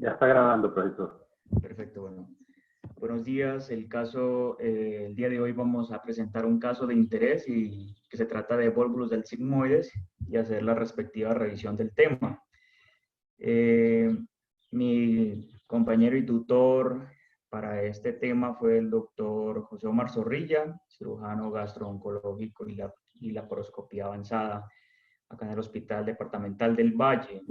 Ya está grabando, profesor. Perfecto, bueno. Buenos días. El día de hoy vamos a presentar un caso de interés y que se trata de volvulus del sigmoides y hacer la respectiva revisión del tema. Mi compañero y tutor para este tema fue el doctor José Omar Zorrilla, cirujano gastrooncológico y laparoscopía avanzada acá en el Hospital Departamental del Valle.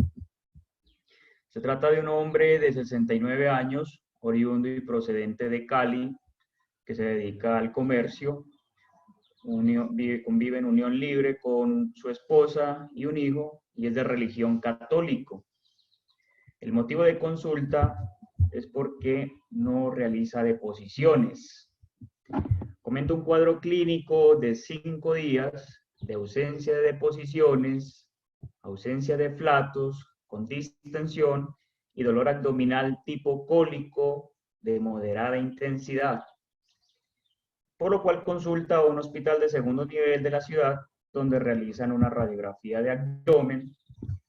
Se trata de un hombre de 69 años, oriundo y procedente de Cali, que se dedica al comercio, convive en unión libre con su esposa y un hijo, y es de religión católico. El motivo de consulta es porque no realiza deposiciones. Comenta un cuadro clínico de 5 días de ausencia de deposiciones, ausencia de flatos, con distensión y dolor abdominal tipo cólico de moderada intensidad. Por lo cual consulta a un hospital de segundo nivel de la ciudad, donde realizan una radiografía de abdomen,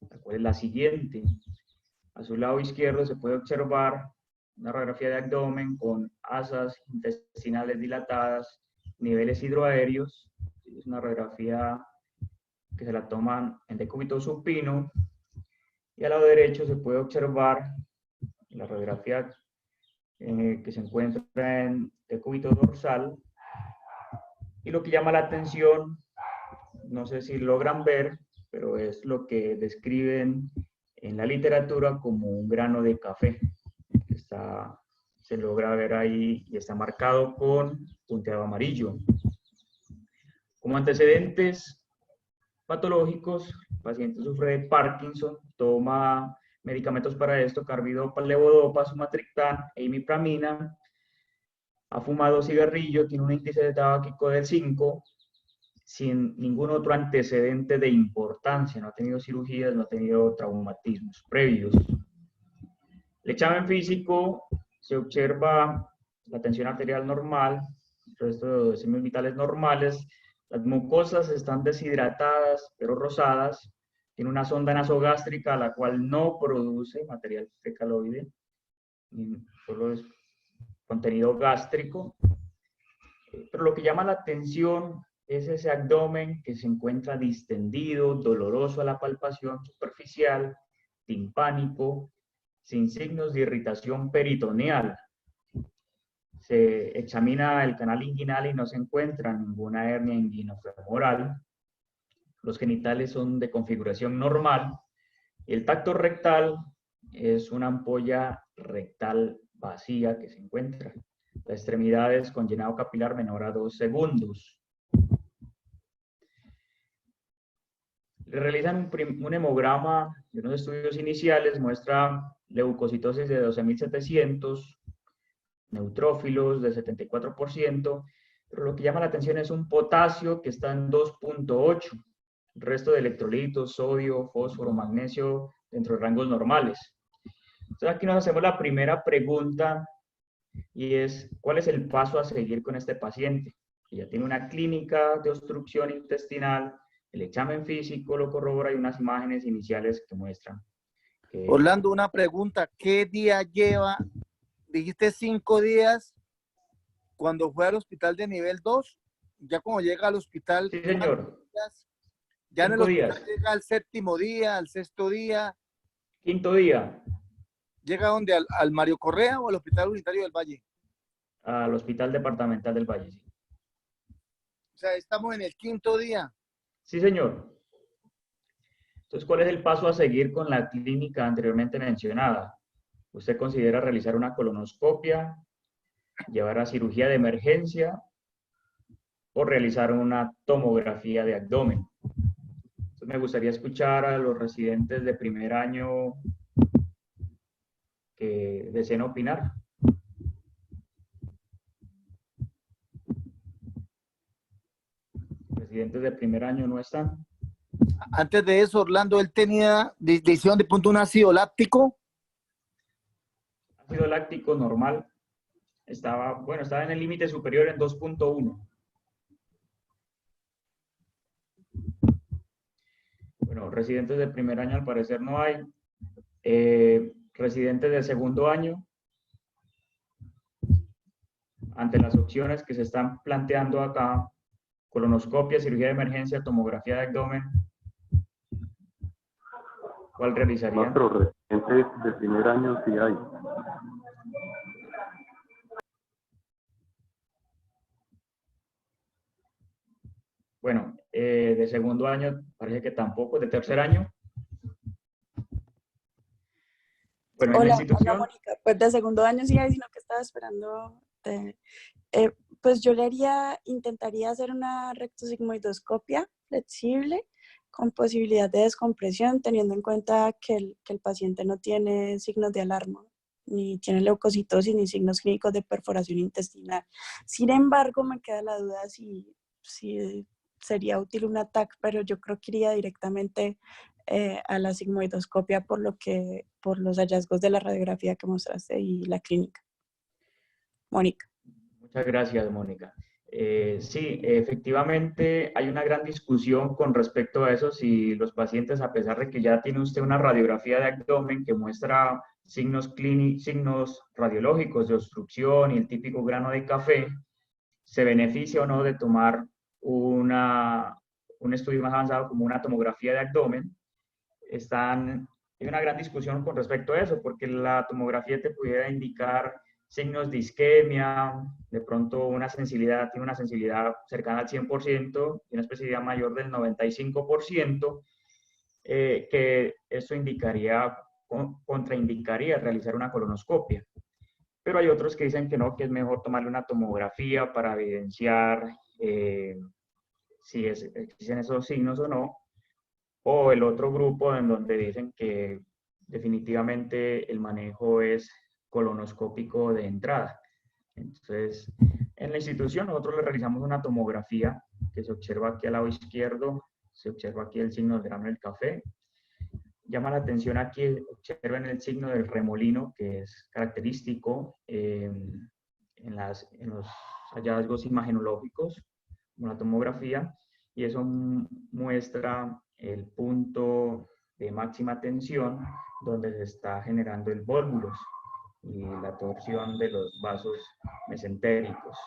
la cual es la siguiente. A su lado izquierdo se puede observar una radiografía de abdomen con asas intestinales dilatadas, niveles hidroaéreos. Es una radiografía que se la toman en decúbito supino. Y al lado derecho se puede observar la radiografía que se encuentra en decúbito dorsal. Y lo que llama la atención, no sé si logran ver, pero es lo que describen en la literatura como un grano de café. Se logra ver ahí y está marcado con punteado amarillo. Como antecedentes patológicos, el paciente sufre de Parkinson, toma medicamentos para esto, carbidopa, levodopa, sumatriptán e imipramina. Ha fumado cigarrillo, tiene un índice de tabáquico de 5, sin ningún otro antecedente de importancia, no ha tenido cirugías, no ha tenido traumatismos previos. El examen físico se observa la tensión arterial normal, el resto de signos vitales normales, las mucosas están deshidratadas pero rosadas, tiene una sonda nasogástrica la cual no produce material fecaloide, solo es contenido gástrico. Pero lo que llama la atención es ese abdomen que se encuentra distendido, doloroso a la palpación superficial, timpánico, sin signos de irritación peritoneal. Se examina el canal inguinal y no se encuentra ninguna hernia inguinofemoral. Los genitales son de configuración normal. El tacto rectal es una ampolla rectal vacía que se encuentra. La extremidad es con llenado capilar menor a 2 segundos. Le realizan un hemograma de unos estudios iniciales, muestra leucocitosis de 12.700, neutrófilos de 74%, pero lo que llama la atención es un potasio que está en 2.8, el resto de electrolitos, sodio, fósforo, magnesio, dentro de rangos normales. Entonces aquí nos hacemos la primera pregunta y es, ¿cuál es el paso a seguir con este paciente? Que ya tiene una clínica de obstrucción intestinal, el examen físico lo corrobora y unas imágenes iniciales que muestran. Orlando, una pregunta, ¿qué día lleva? Dijiste 5 días cuando fue al hospital de nivel 2, ya cuando llega al hospital, sí, señor. Días? Ya en el hospital llega al 7.º día, al 6.º día. 5.º día. ¿Llega dónde? ¿Al Mario Correa o al Hospital Unitario del Valle? Al Hospital Departamental del Valle, sí. O sea, estamos en el 5.º día. Sí, señor. Entonces, ¿cuál es el paso a seguir con la clínica anteriormente mencionada? Usted considera realizar una colonoscopia, llevar a cirugía de emergencia o realizar una tomografía de abdomen. Entonces, me gustaría escuchar a los residentes de primer año que deseen opinar. Residentes de primer año no están. Antes de eso, Orlando, él tenía decisión de punto un ácido láctico. Ácido láctico normal. Estaba en el límite superior en 2.1. Bueno, residentes de primer año al parecer no hay. ¿Qué residentes de segundo año, ante las opciones que se están planteando acá, colonoscopia, cirugía de emergencia, tomografía de abdomen, ¿cuál realizarían? Pero residentes de primer año sí hay. Bueno, de segundo año parece que tampoco, de tercer año. Bueno, en la Hola, institución... Mónica. Pues de segundo año sí hay, sino que estaba esperando. Pues yo intentaría hacer una rectosigmoidoscopia flexible con posibilidad de descompresión, teniendo en cuenta que el paciente no tiene signos de alarma, ni tiene leucocitosis, ni signos clínicos de perforación intestinal. Sin embargo, me queda la duda si sería útil un ATAC, pero yo creo que iría directamente a la sigmoidoscopia por los hallazgos de la radiografía que mostraste y la clínica. Mónica. Muchas gracias, Mónica. Sí, efectivamente hay una gran discusión con respecto a eso, si los pacientes, a pesar de que ya tiene usted una radiografía de abdomen que muestra signos radiológicos de obstrucción y el típico grano de café, se beneficia o no de tomar un estudio más avanzado como una tomografía de abdomen. Hay una gran discusión con respecto a eso, porque la tomografía te pudiera indicar signos de isquemia, de pronto tiene una sensibilidad cercana al 100% y una especificidad mayor del 95%, que eso contraindicaría realizar una colonoscopia. Pero hay otros que dicen que no, que es mejor tomarle una tomografía para evidenciar si existen esos signos o no. O el otro grupo en donde dicen que definitivamente el manejo es colonoscópico de entrada. Entonces, en la institución nosotros le realizamos una tomografía que se observa aquí al lado izquierdo, se observa aquí el signo del grano del café. Llama la atención aquí, observen el signo del remolino, que es característico en los hallazgos imagenológicos, como la tomografía, y eso muestra el punto de máxima tensión donde se está generando el volvulus y la torsión de los vasos mesentéricos.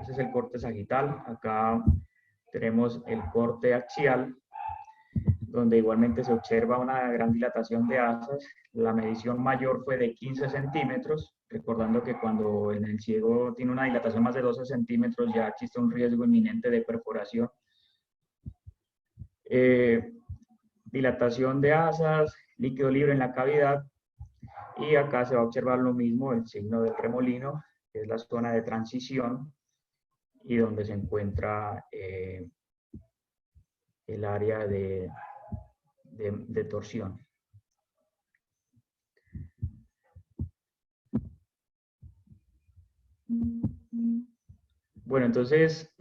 Ese es el corte sagital. Acá tenemos el corte axial, donde igualmente se observa una gran dilatación de asas. La medición mayor fue de 15 centímetros, recordando que cuando en el ciego tiene una dilatación más de 12 centímetros ya existe un riesgo inminente de perforación. Dilatación de asas, líquido libre en la cavidad, y acá se va a observar lo mismo, el signo del remolino, que es la zona de transición y donde se encuentra el área de torsión. Bueno, entonces,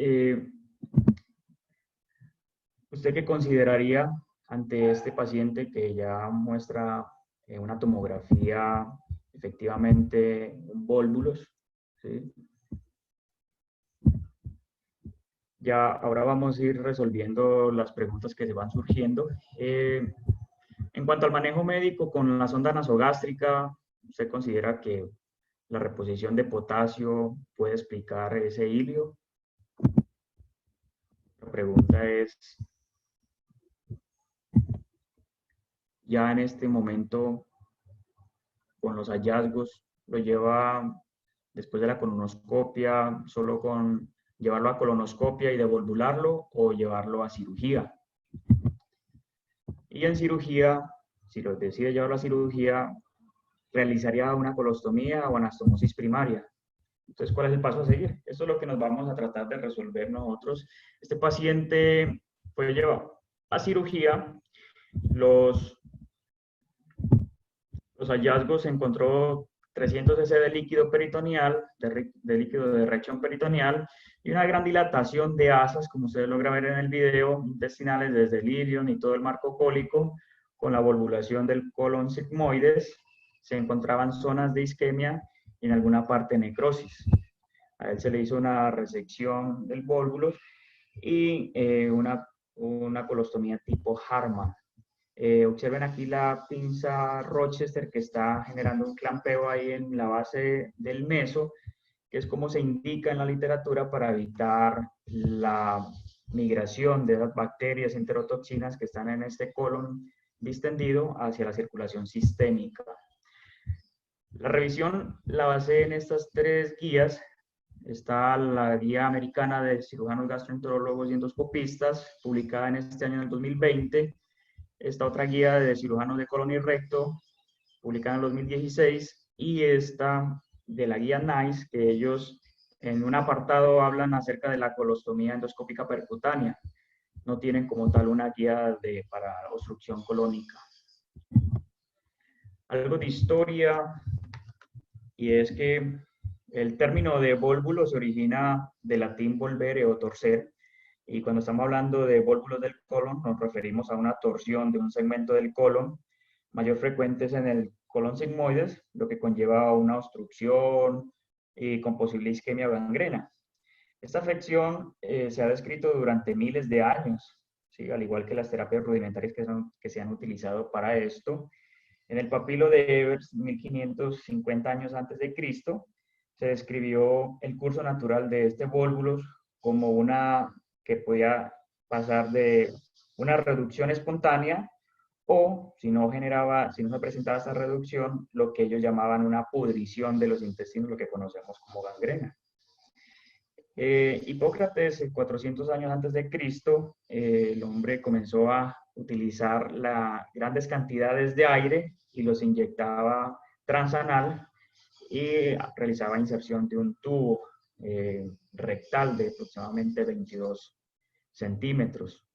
¿usted qué consideraría ante este paciente que ya muestra una tomografía, efectivamente, un volvulus? ¿Sí? Ya ahora vamos a ir resolviendo las preguntas que se van surgiendo. En cuanto al manejo médico con la sonda nasogástrica, ¿usted considera que la reposición de potasio puede explicar ese hilio? La pregunta es, ya en este momento, con los hallazgos, lo lleva después de la colonoscopia, solo con llevarlo a colonoscopia y devolvularlo, o llevarlo a cirugía. Y en cirugía, si lo decide llevarlo a cirugía, realizaría una colostomía o anastomosis primaria. Entonces, ¿cuál es el paso a seguir? Esto es lo que nos vamos a tratar de resolver nosotros. Este paciente fue llevado a cirugía. Los hallazgos, se encontró 300 cc de líquido peritoneal, de líquido de reacción peritoneal, y una gran dilatación de asas, como ustedes logran ver en el video, intestinales desde el ilion y todo el marco cólico, con la volvulación del colon sigmoides. Se encontraban zonas de isquemia y en alguna parte necrosis. A él se le hizo una resección del volvulus y una colostomía tipo Harman. Observen aquí la pinza Rochester que está generando un clampeo ahí en la base del meso, que es como se indica en la literatura para evitar la migración de esas bacterias enterotoxinas que están en este colon distendido hacia la circulación sistémica. La revisión la basé en estas 3 guías. Está la guía americana de cirujanos gastroenterólogos y endoscopistas, publicada en este año, en el 2020. Esta otra guía de cirujanos de colon y recto, publicada en el 2016. Y esta de la guía NICE, que ellos en un apartado hablan acerca de la colostomía endoscópica percutánea. No tienen como tal una guía para obstrucción colónica. Algo de historia, y es que el término de vólvulo se origina del latín volvere o torcer, y cuando estamos hablando de vólvulos del colon nos referimos a una torsión de un segmento del colon, mayor frecuentes en el colon sigmoides, lo que conlleva una obstrucción y con posible isquemia o gangrena. Esta afección se ha descrito durante miles de años, ¿sí? Al igual que las terapias rudimentarias que se han utilizado para esto. En el papiro de Evers, 1550 años antes de Cristo, se describió el curso natural de este vólvulos como una que podía pasar de una reducción espontánea o, si no se presentaba esta reducción, lo que ellos llamaban una pudrición de los intestinos, lo que conocemos como gangrena. Hipócrates, 400 años antes de Cristo, el hombre comenzó a utilizar grandes cantidades de aire y los inyectaba transanal y realizaba inserción de un tubo rectal de aproximadamente 22 centímetros.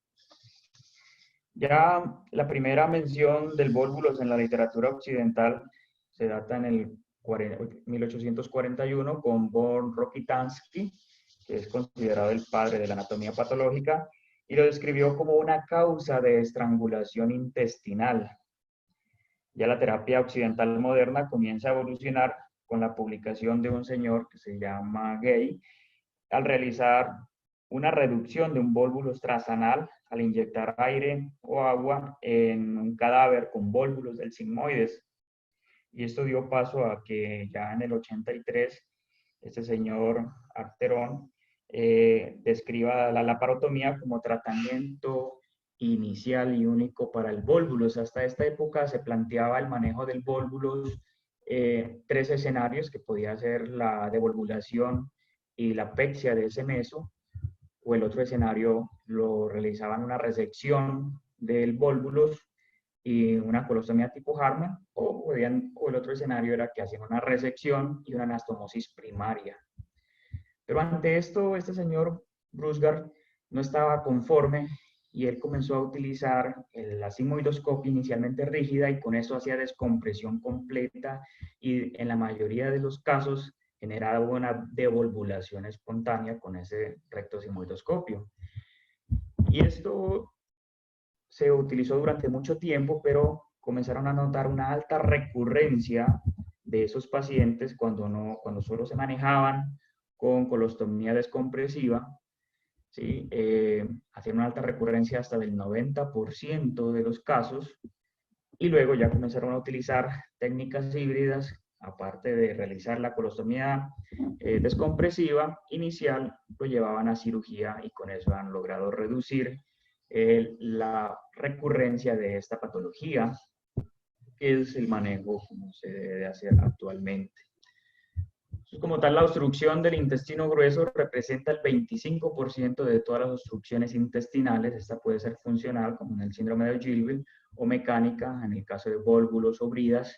Ya la primera mención del vólvulos en la literatura occidental se data en el 1841 con von Rokitansky, que es considerado el padre de la anatomía patológica, y lo describió como una causa de estrangulación intestinal. Ya la terapia occidental moderna comienza a evolucionar con la publicación de un señor que se llama Gay, al realizar una reducción de un vólvulo transanal al inyectar aire o agua en un cadáver con vólvulos del sigmoides. Y esto dio paso a que ya en el 83 este señor Arterón describa la laparotomía como tratamiento inicial y único para el vólvulos. Hasta esta época se planteaba el manejo del vólvulos 3 escenarios, que podía ser la devolvulación y la pexia de ese meso, o el otro escenario lo realizaban una resección del vólvulos y una colostomía tipo Harman, o el otro escenario era que hacían una resección y una anastomosis primaria. Pero ante esto, este señor Brusgaard no estaba conforme y él comenzó a utilizar la sigmoidoscopia inicialmente rígida y con eso hacía descompresión completa y en la mayoría de los casos generaba una devolvulación espontánea con ese rectosigmoidoscopio. Y esto se utilizó durante mucho tiempo, pero comenzaron a notar una alta recurrencia de esos pacientes cuando solo se manejaban con colostomía descompresiva, ¿sí? Hacían una alta recurrencia hasta del 90% de los casos, y luego ya comenzaron a utilizar técnicas híbridas, aparte de realizar la colostomía descompresiva inicial, lo llevaban a cirugía y con eso han logrado reducir la recurrencia de esta patología, que es el manejo como se debe hacer actualmente. Como tal, la obstrucción del intestino grueso representa el 25% de todas las obstrucciones intestinales. Esta puede ser funcional, como en el síndrome de Gilbert, o mecánica, en el caso de vólvulos o bridas.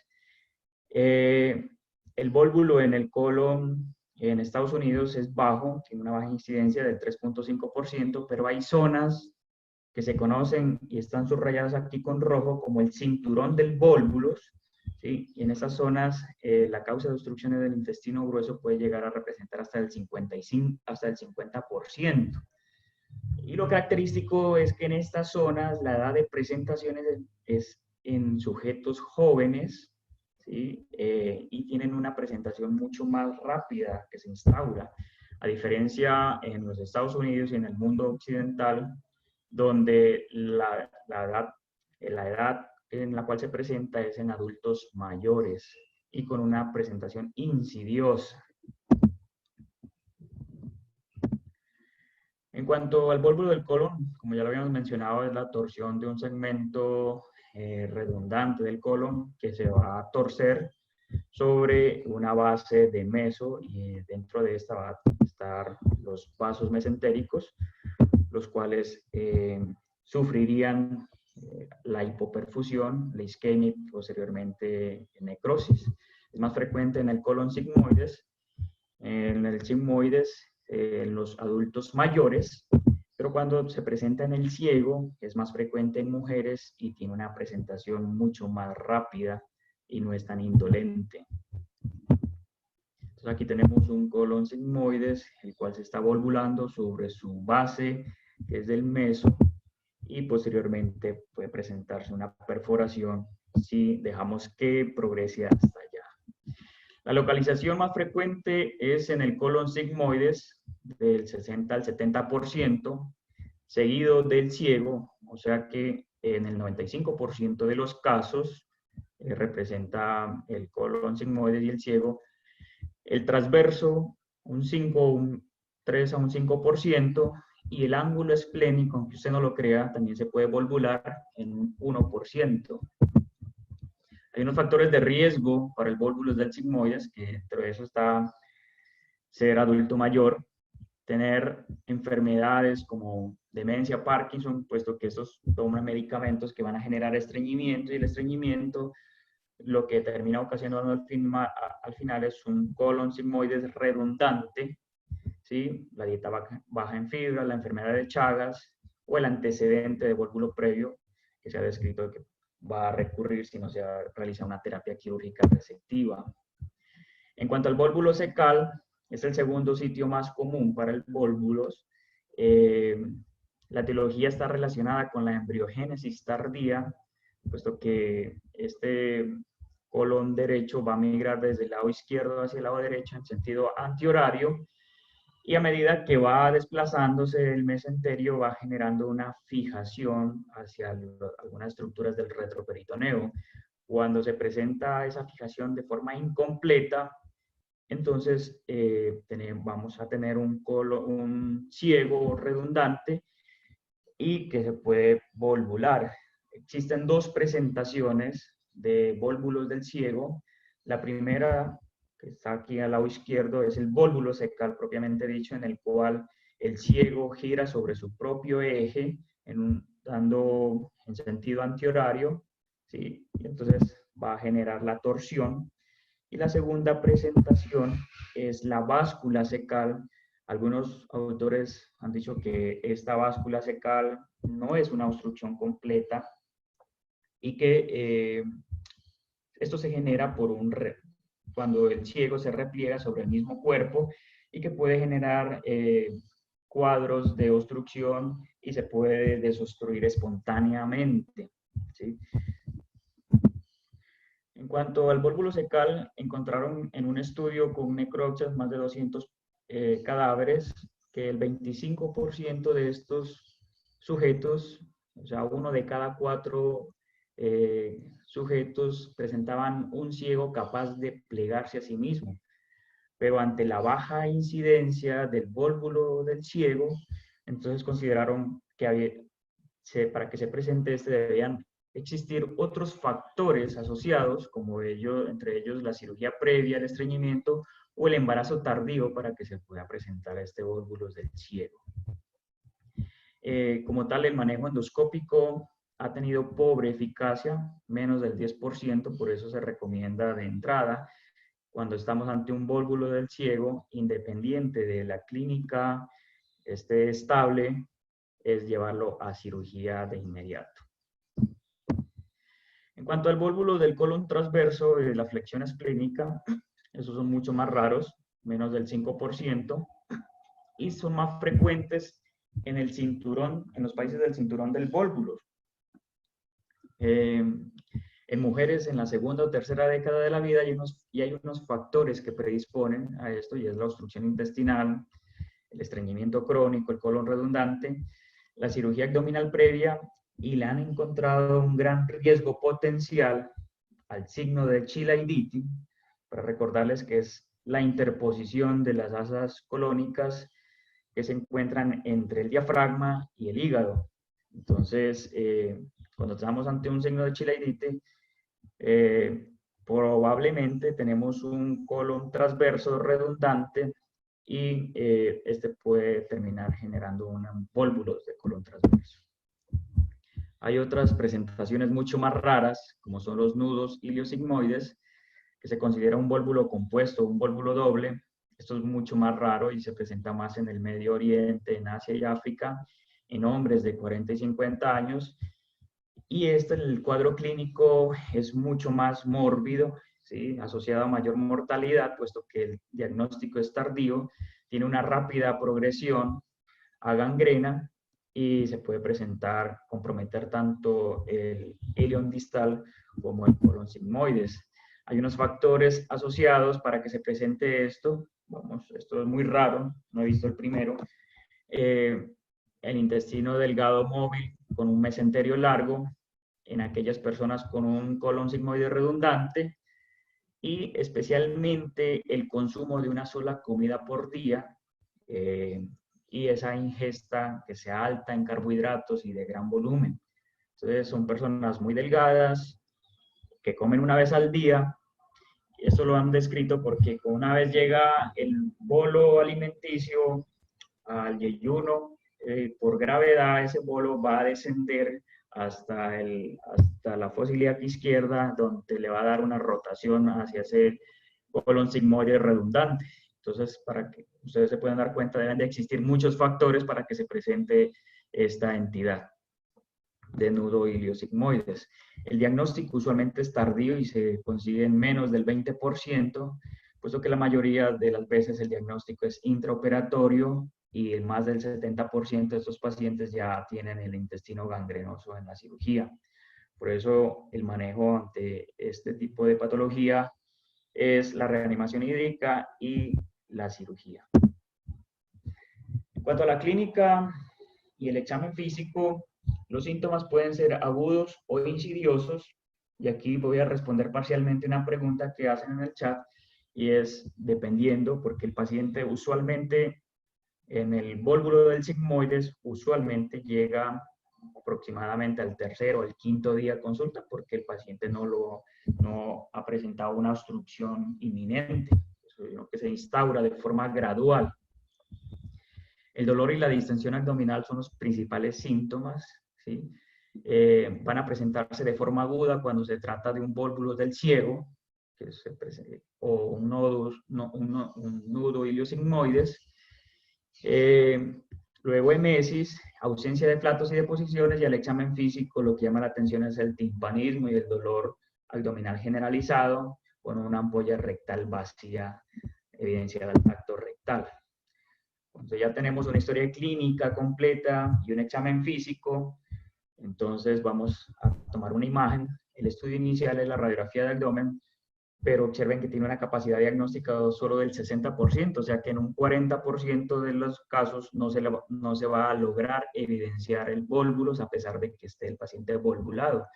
El vólvulo en el colon en Estados Unidos es bajo, tiene una baja incidencia del 3.5%, pero hay zonas que se conocen y están subrayadas aquí con rojo como el cinturón del vólvulos, ¿sí? Y en esas zonas la causa de obstrucciones del intestino grueso puede llegar a representar hasta el 50%. Y lo característico es que en estas zonas la edad de presentación es en sujetos jóvenes, ¿sí? Y tienen una presentación mucho más rápida que se instaura, a diferencia en los Estados Unidos y en el mundo occidental, donde la edad La edad en la cual se presenta es en adultos mayores y con una presentación insidiosa. En cuanto al vólvulo del colon, como ya lo habíamos mencionado, es la torsión de un segmento redundante del colon que se va a torcer sobre una base de meso, y dentro de esta va a estar los vasos mesentéricos, los cuales sufrirían la hipoperfusión, la isquemia y posteriormente necrosis. Es más frecuente en el colon sigmoides, en el sigmoides, en los adultos mayores, pero cuando se presenta en el ciego es más frecuente en mujeres y tiene una presentación mucho más rápida y no es tan indolente. Entonces aquí tenemos un colon sigmoides, el cual se está volvulando sobre su base, que es del meso, y posteriormente puede presentarse una perforación si dejamos que progrese hasta allá. La localización más frecuente es en el colon sigmoides, del 60 al 70%, seguido del ciego, o sea que en el 95% de los casos representa el colon sigmoides y el ciego. El transverso, un 3 a un 5%, y el ángulo esplénico, aunque usted no lo crea, también se puede volvular en un 1%. Hay unos factores de riesgo para el vólvulo del sigmoides, que entre eso está ser adulto mayor, tener enfermedades como demencia, Parkinson, puesto que estos toman medicamentos que van a generar estreñimiento, y el estreñimiento lo que termina ocasionando al final es un colon sigmoides redundante, ¿sí? La dieta baja en fibra, la enfermedad de Chagas o el antecedente de vólvulo previo que se ha descrito que va a recurrir si no se realiza una terapia quirúrgica resectiva. En cuanto al vólvulo secal, es el segundo sitio más común para el vólvulos. La etiología está relacionada con la embriogénesis tardía, puesto que este colon derecho va a migrar desde el lado izquierdo hacia el lado derecho en sentido antihorario, y a medida que va desplazándose el mesenterio va generando una fijación hacia algunas estructuras del retroperitoneo. Cuando se presenta esa fijación de forma incompleta, entonces vamos a tener un ciego redundante y que se puede volvular. Existen dos presentaciones de vólvulos del ciego. La primera, que está aquí al lado izquierdo, es el vólvulo secal propiamente dicho, en el cual el ciego gira sobre su propio eje, dando en sentido antihorario, ¿sí? Y entonces va a generar la torsión. Y la segunda presentación es la báscula secal. Algunos autores han dicho que esta báscula secal no es una obstrucción completa y que esto se genera cuando el ciego se repliega sobre el mismo cuerpo, y que puede generar cuadros de obstrucción y se puede desobstruir espontáneamente, ¿sí? En cuanto al vólvulo secal, encontraron en un estudio con necropsias más de 200 cadáveres que el 25% de estos sujetos, o sea, 1 de cada 4 sujetos, presentaban un ciego capaz de plegarse a sí mismo. Pero ante la baja incidencia del vólvulo del ciego, entonces consideraron que para que se presente debían existir otros factores asociados, como entre ellos la cirugía previa, el estreñimiento o el embarazo tardío, para que se pueda presentar este vólvulo del ciego. Como tal, el manejo endoscópico ha tenido pobre eficacia, menos del 10%, por eso se recomienda de entrada, cuando estamos ante un vólvulo del ciego, independiente de la clínica esté estable, es llevarlo a cirugía de inmediato. En cuanto al vólvulo del colon transverso, la flexión esplénica, esos son mucho más raros, menos del 5%, y son más frecuentes en el cinturón, en los países del cinturón del vólvulo. En mujeres en la segunda o tercera década de la vida hay unos factores que predisponen a esto, y es la obstrucción intestinal, el estreñimiento crónico, el colon redundante, la cirugía abdominal previa y le han encontrado un gran riesgo potencial al signo de Chilaiditi, para recordarles que es la interposición de las asas colónicas que se encuentran entre el diafragma y el hígado. Entonces, cuando estamos ante un signo de Chilaiditi, probablemente tenemos un colon transverso redundante y este puede terminar generando vólvulos de colon transverso. Hay otras presentaciones mucho más raras, como son los nudos iliosigmoides, que se considera un vólvulo compuesto, un vólvulo doble. Esto es mucho más raro y se presenta más en el Medio Oriente, en Asia y África, en hombres de 40 y 50 años. Y el cuadro clínico es mucho más mórbido, ¿sí? Asociado a mayor mortalidad, puesto que el diagnóstico es tardío, tiene una rápida progresión a gangrena y se puede comprometer tanto el ilion distal como el colon sigmoides. Hay unos factores asociados para que se presente esto. Esto es muy raro, no he visto el primero. El intestino delgado móvil con un mesenterio largo en aquellas personas con un colon sigmoide redundante y especialmente el consumo de una sola comida por día y esa ingesta que sea alta en carbohidratos y de gran volumen. Entonces son personas muy delgadas que comen una vez al día. Esto lo han descrito porque una vez llega el bolo alimenticio al yeyuno, por gravedad ese bolo va a descender hasta la fosa ilíaca izquierda, donde le va a dar una rotación hacia ese colon sigmoide redundante. Entonces, para que ustedes se puedan dar cuenta, deben de existir muchos factores para que se presente esta entidad de nudo iliosigmoides. El diagnóstico usualmente es tardío y se consigue en menos del 20%, puesto que la mayoría de las veces el diagnóstico es intraoperatorio y más del 70% de estos pacientes ya tienen el intestino gangrenoso en la cirugía. Por eso el manejo ante este tipo de patología es la reanimación hídrica y la cirugía. En cuanto a la clínica y el examen físico, los síntomas pueden ser agudos o insidiosos, y aquí voy a responder parcialmente una pregunta que hacen en el chat, y es dependiendo, porque el paciente usualmente en el vólvulo del sigmoides usualmente llega aproximadamente al tercer o al quinto día de consulta, porque el paciente no ha presentado una obstrucción inminente, sino que se instaura de forma gradual. El dolor y la distensión abdominal son los principales síntomas, ¿sí? Van a presentarse de forma aguda cuando se trata de un vólvulo del ciego, o un nudo iliosigmoides. Luego emesis, ausencia de flatos y deposiciones, y al examen físico lo que llama la atención es el timpanismo y el dolor abdominal generalizado con una ampolla rectal vacía, evidencia del tracto rectal. Entonces ya tenemos una historia clínica completa y un examen físico. Entonces vamos a tomar una imagen. El estudio inicial es la radiografía de abdomen, pero observen que tiene una capacidad diagnóstica solo del 60%, o sea que en un 40% de los casos no se va a lograr evidenciar el vólvulos a pesar de que esté el paciente volvulado.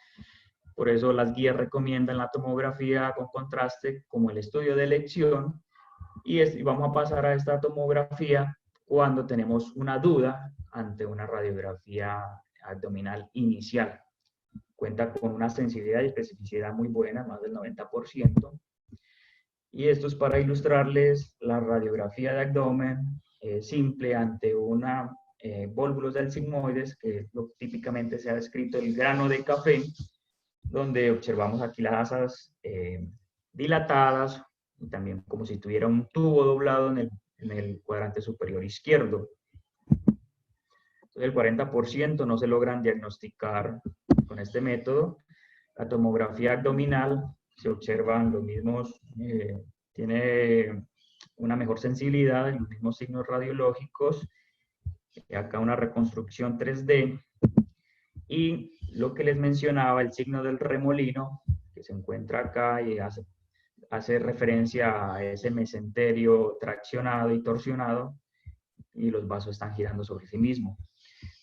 Por eso las guías recomiendan la tomografía con contraste como el estudio de elección, y vamos a pasar a esta tomografía cuando tenemos una duda ante una radiografía abdominal inicial. Cuenta con una sensibilidad y especificidad muy buena, más del 90%. Y esto es para ilustrarles la radiografía de abdomen simple ante una vólvulos del sigmoides, que típicamente se ha descrito el grano de café, donde observamos aquí las asas dilatadas, y también como si tuviera un tubo doblado en el cuadrante superior izquierdo. Entonces, el 40% no se logran diagnosticar con este método. La tomografía abdominal se observan los mismos, tiene una mejor sensibilidad en los mismos signos radiológicos. Acá una reconstrucción 3D. Y lo que les mencionaba, el signo del remolino, que se encuentra acá y hace referencia a ese mesenterio traccionado y torsionado, y los vasos están girando sobre sí mismos.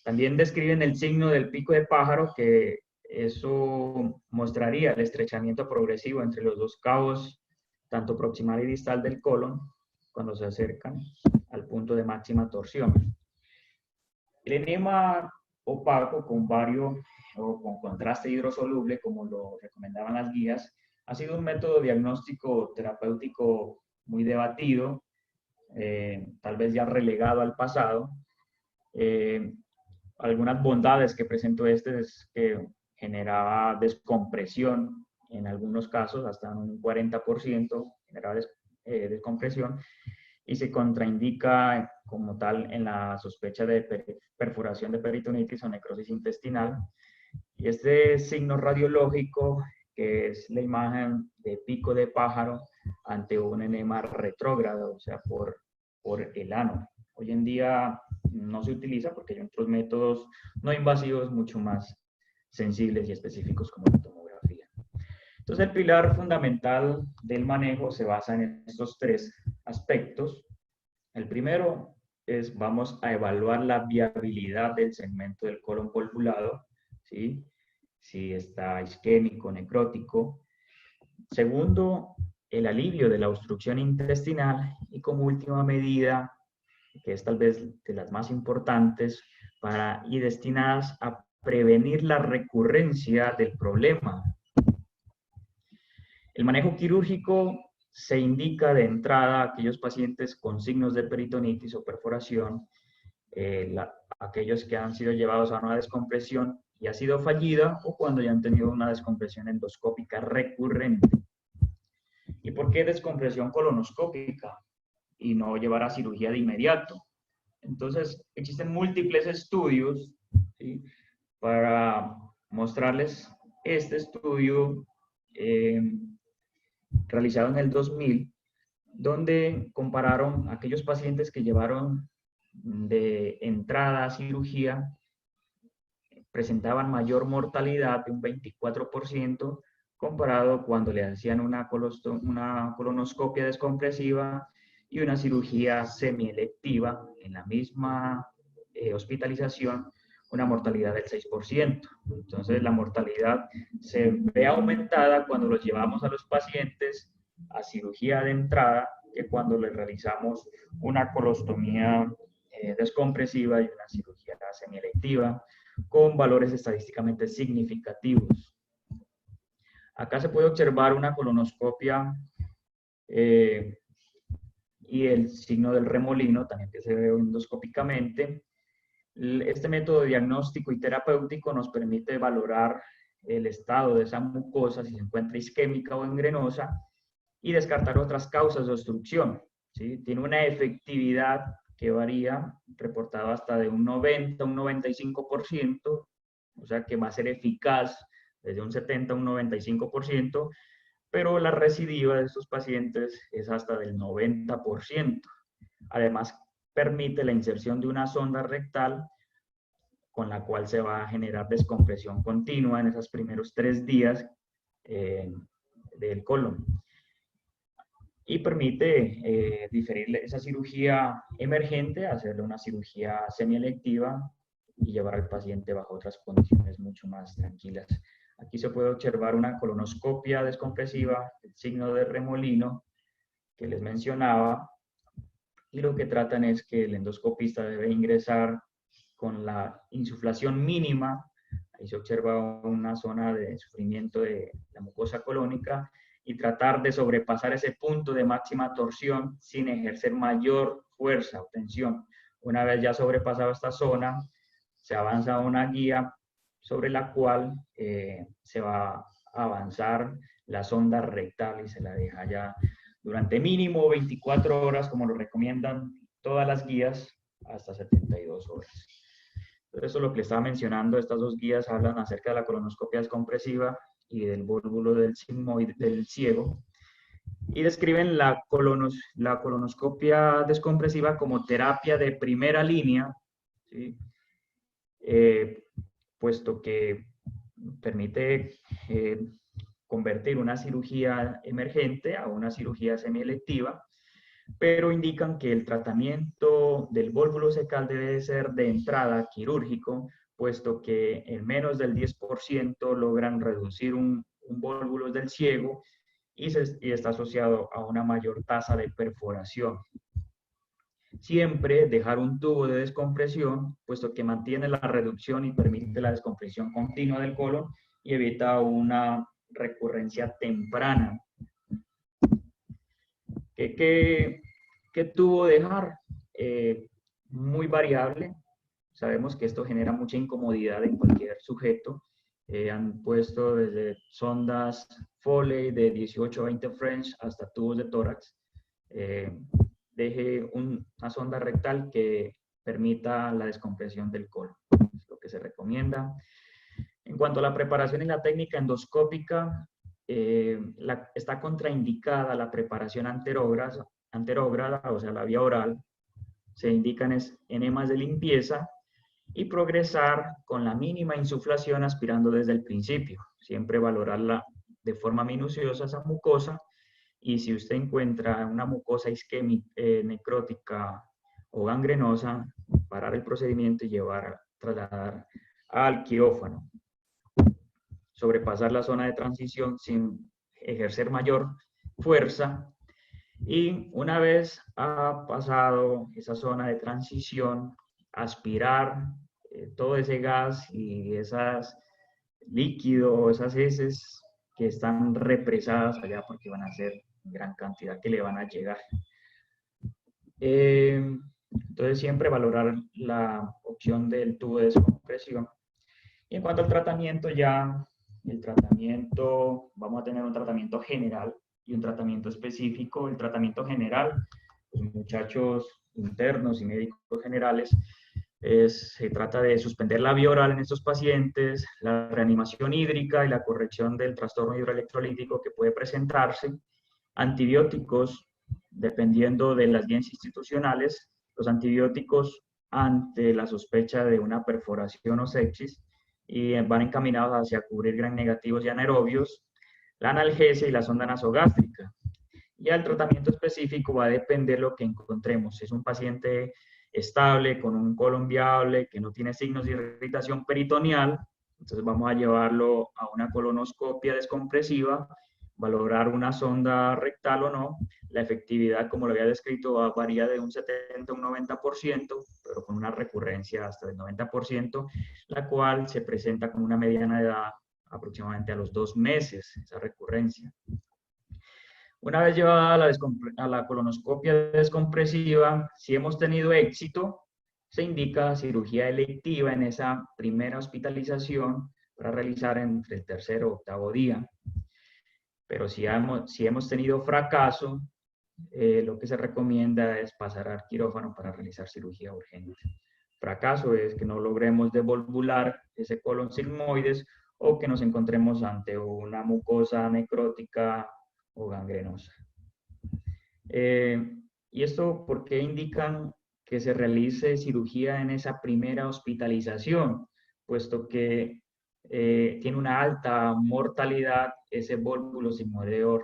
También describen el signo del pico de pájaro, que eso mostraría el estrechamiento progresivo entre los dos cabos, tanto proximal y distal del colon, cuando se acercan al punto de máxima torsión. El enema opaco con bario o con contraste hidrosoluble, como lo recomendaban las guías, ha sido un método diagnóstico terapéutico muy debatido, tal vez ya relegado al pasado. Algunas bondades que presentó este es que generaba descompresión en algunos casos, hasta un 40% generaba descompresión, y se contraindica como tal en la sospecha de perforación de peritonitis o necrosis intestinal. Y este signo radiológico, que es la imagen de pico de pájaro ante un enema retrógrado, o sea, por el ano. Hoy en día no se utiliza porque hay otros métodos no invasivos mucho más sensibles y específicos como la tomografía. Entonces, el pilar fundamental del manejo se basa en estos tres aspectos. El primero es, vamos a evaluar la viabilidad del segmento del colon volvulado, ¿sí? Si está isquémico, necrótico. Segundo, el alivio de la obstrucción intestinal. Y como última medida, que es tal vez de las más importantes y destinadas a prevenir la recurrencia del problema. El manejo quirúrgico se indica de entrada a aquellos pacientes con signos de peritonitis o perforación, aquellos que han sido llevados a una descompresión y ha sido fallida, o cuando ya han tenido una descompresión endoscópica recurrente. ¿Y por qué descompresión colonoscópica y no llevar a cirugía de inmediato? Entonces, existen múltiples estudios, ¿sí?, para mostrarles este estudio realizado en el 2000, donde compararon aquellos pacientes que llevaron de entrada a cirugía, presentaban mayor mortalidad de un 24%, comparado cuando le hacían una colonoscopia descompresiva y una cirugía semielectiva en la misma hospitalización, una mortalidad del 6%. Entonces, la mortalidad se ve aumentada cuando los llevamos a los pacientes a cirugía de entrada que cuando les realizamos una colostomía descompresiva y una cirugía semielectiva con valores estadísticamente significativos. Acá se puede observar una colonoscopia y el signo del remolino, también que se ve endoscópicamente. Este método diagnóstico y terapéutico nos permite valorar el estado de esa mucosa, si se encuentra isquémica o gangrenosa, y descartar otras causas de obstrucción, ¿sí? Tiene una efectividad que varía, reportado hasta de un 90 a un 95%, o sea que va a ser eficaz desde un 70 a un 95%, pero la recidiva de estos pacientes es hasta del 90%. Además, permite la inserción de una sonda rectal con la cual se va a generar descompresión continua en esos primeros 3 días del colon. Y permite diferir esa cirugía emergente, hacerle una cirugía semielectiva y llevar al paciente bajo otras condiciones mucho más tranquilas. Aquí se puede observar una colonoscopia descompresiva, el signo de remolino que les mencionaba, y lo que tratan es que el endoscopista debe ingresar con la insuflación mínima. Ahí se observa una zona de sufrimiento de la mucosa colónica, y tratar de sobrepasar ese punto de máxima torsión sin ejercer mayor fuerza o tensión. Una vez ya sobrepasado esta zona, se avanza a una guía sobre la cual se va a avanzar la sonda rectal y se la deja ya durante mínimo 24 horas, como lo recomiendan todas las guías, hasta 72 horas. Entonces, eso es lo que le estaba mencionando. Estas dos guías hablan acerca de la colonoscopia descompresiva y del volvulo del sigmoide del ciego, y describen la colonoscopia descompresiva como terapia de primera línea, ¿sí? Puesto que permite convertir una cirugía emergente a una cirugía semielectiva, pero indican que el tratamiento del vólvulo cecal debe ser de entrada quirúrgico, puesto que en menos del 10% logran reducir un vólvulo del ciego y está asociado a una mayor tasa de perforación. Siempre dejar un tubo de descompresión, puesto que mantiene la reducción y permite la descompresión continua del colon y evita una recurrencia temprana. ¿Qué tubo dejar? Muy variable. Sabemos que esto genera mucha incomodidad en cualquier sujeto. Han puesto desde sondas Foley de 18 a 20 French hasta tubos de tórax. Deje una sonda rectal que permita la descompresión del colon. Es lo que se recomienda. En cuanto a la preparación y la técnica endoscópica, está contraindicada la preparación anterógrada, o sea, la vía oral. Se indican enemas de limpieza y progresar con la mínima insuflación aspirando desde el principio. Siempre valorarla de forma minuciosa esa mucosa, y si usted encuentra una mucosa isquémica, necrótica o gangrenosa, parar el procedimiento y trasladar al quirófano. Sobrepasar la zona de transición sin ejercer mayor fuerza, y una vez ha pasado esa zona de transición, aspirar todo ese gas y esos líquidos, esas heces que están represadas allá, porque van a ser gran cantidad que le van a llegar. Entonces siempre valorar la opción del tubo de descompresión. Y en cuanto al tratamiento, vamos a tener un tratamiento general y un tratamiento específico. El tratamiento general, los muchachos internos y médicos generales, se trata de suspender la vía oral en estos pacientes, la reanimación hídrica y la corrección del trastorno hidroelectrolítico que puede presentarse, antibióticos, dependiendo de las guías institucionales, los antibióticos ante la sospecha de una perforación o sepsis, y van encaminados hacia cubrir gram negativos y anaerobios, la analgesia y la sonda nasogástrica. Y el tratamiento específico va a depender de lo que encontremos. Si es un paciente estable, con un colon viable, que no tiene signos de irritación peritoneal, entonces vamos a llevarlo a una colonoscopia descompresiva, valorar una sonda rectal o no. La efectividad, como lo había descrito, varía de un 70 a un 90%, pero con una recurrencia hasta del 90%, la cual se presenta con una mediana de edad aproximadamente a los 2 meses, esa recurrencia. Una vez llevada a la colonoscopia descompresiva, si hemos tenido éxito, se indica cirugía electiva en esa primera hospitalización para realizar entre el tercer o octavo día. Pero si hemos tenido fracaso, lo que se recomienda es pasar al quirófano para realizar cirugía urgente. Fracaso es que no logremos devolvular ese colon sigmoides o que nos encontremos ante una mucosa necrótica o gangrenosa. ¿Y esto por qué indican que se realice cirugía en esa primera hospitalización? Puesto que tiene una alta mortalidad ese vólvulo sigmoideo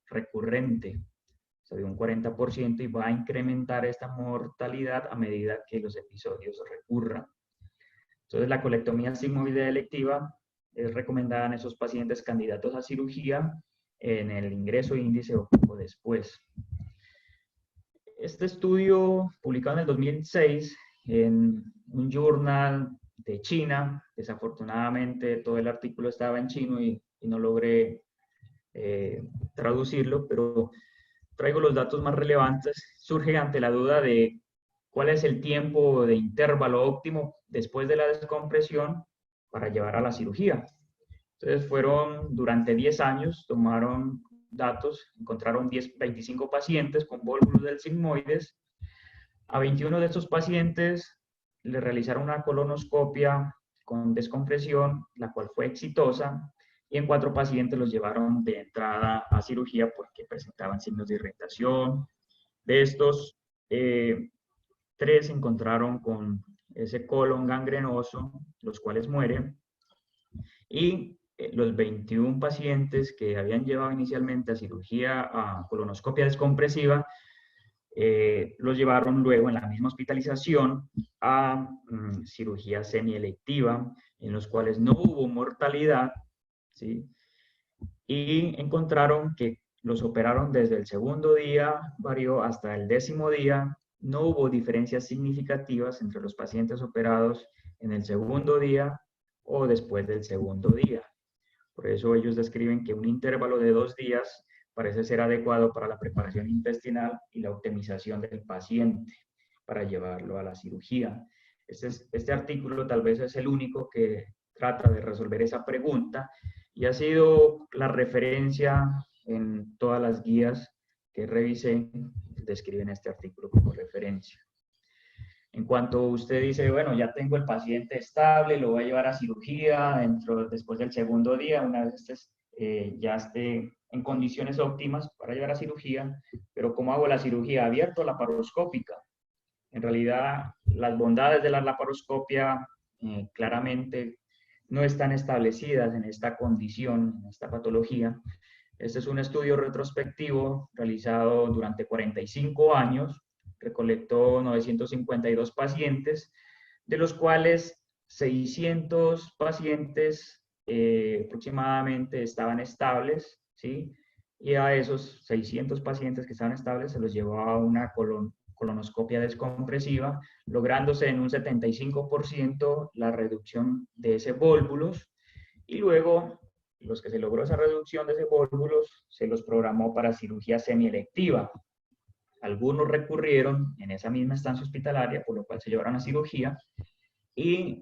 recurrente, o sea, de un 40%, y va a incrementar esta mortalidad a medida que los episodios recurran. Entonces, la colectomía sigmoidea electiva es recomendada en esos pacientes candidatos a cirugía en el ingreso índice o poco después. Este estudio, publicado en el 2006 en un journal de China, desafortunadamente todo el artículo estaba en chino y no logré traducirlo, pero traigo los datos más relevantes. Surge ante la duda de cuál es el tiempo de intervalo óptimo después de la descompresión para llevar a la cirugía. Entonces durante 10 años, tomaron datos, encontraron 25 pacientes con vólvulos del sigmoides. A 21 de estos pacientes le realizaron una colonoscopia con descompresión, la cual fue exitosa, y en 4 pacientes los llevaron de entrada a cirugía porque presentaban signos de irritación. De estos, 3 se encontraron con ese colon gangrenoso, los cuales mueren, y los 21 pacientes que habían llevado inicialmente a cirugía a colonoscopia descompresiva los llevaron luego en la misma hospitalización a cirugía semielectiva, en los cuales no hubo mortalidad, ¿sí? Y encontraron que los operaron desde el segundo día, varió hasta el 10º día. No hubo diferencias significativas entre los pacientes operados en el segundo día o después del segundo día. Por eso ellos describen que un intervalo de 2 días parece ser adecuado para la preparación intestinal y la optimización del paciente para llevarlo a la cirugía. Este artículo tal vez es el único que trata de resolver esa pregunta y ha sido la referencia en todas las guías que revisé, describen este artículo como referencia. En cuanto usted dice, bueno, ya tengo el paciente estable, lo voy a llevar a cirugía después del segundo día, una vez ya esté en condiciones óptimas para llevar a cirugía, pero ¿cómo hago la cirugía? ¿Abierta o laparoscópica? En realidad, las bondades de la laparoscopia claramente no están establecidas en esta condición, en esta patología. Este es un estudio retrospectivo realizado durante 45 años, recolectó 952 pacientes, de los cuales 600 pacientes aproximadamente estaban estables, ¿sí? Y a esos 600 pacientes que estaban estables se los llevó a una colonoscopia descompresiva, lográndose en un 75% la reducción de ese vólvulos, y luego los que se logró esa reducción de ese vólvulos se los programó para cirugía semielectiva. Algunos recurrieron en esa misma estancia hospitalaria, por lo cual se llevaron a cirugía, y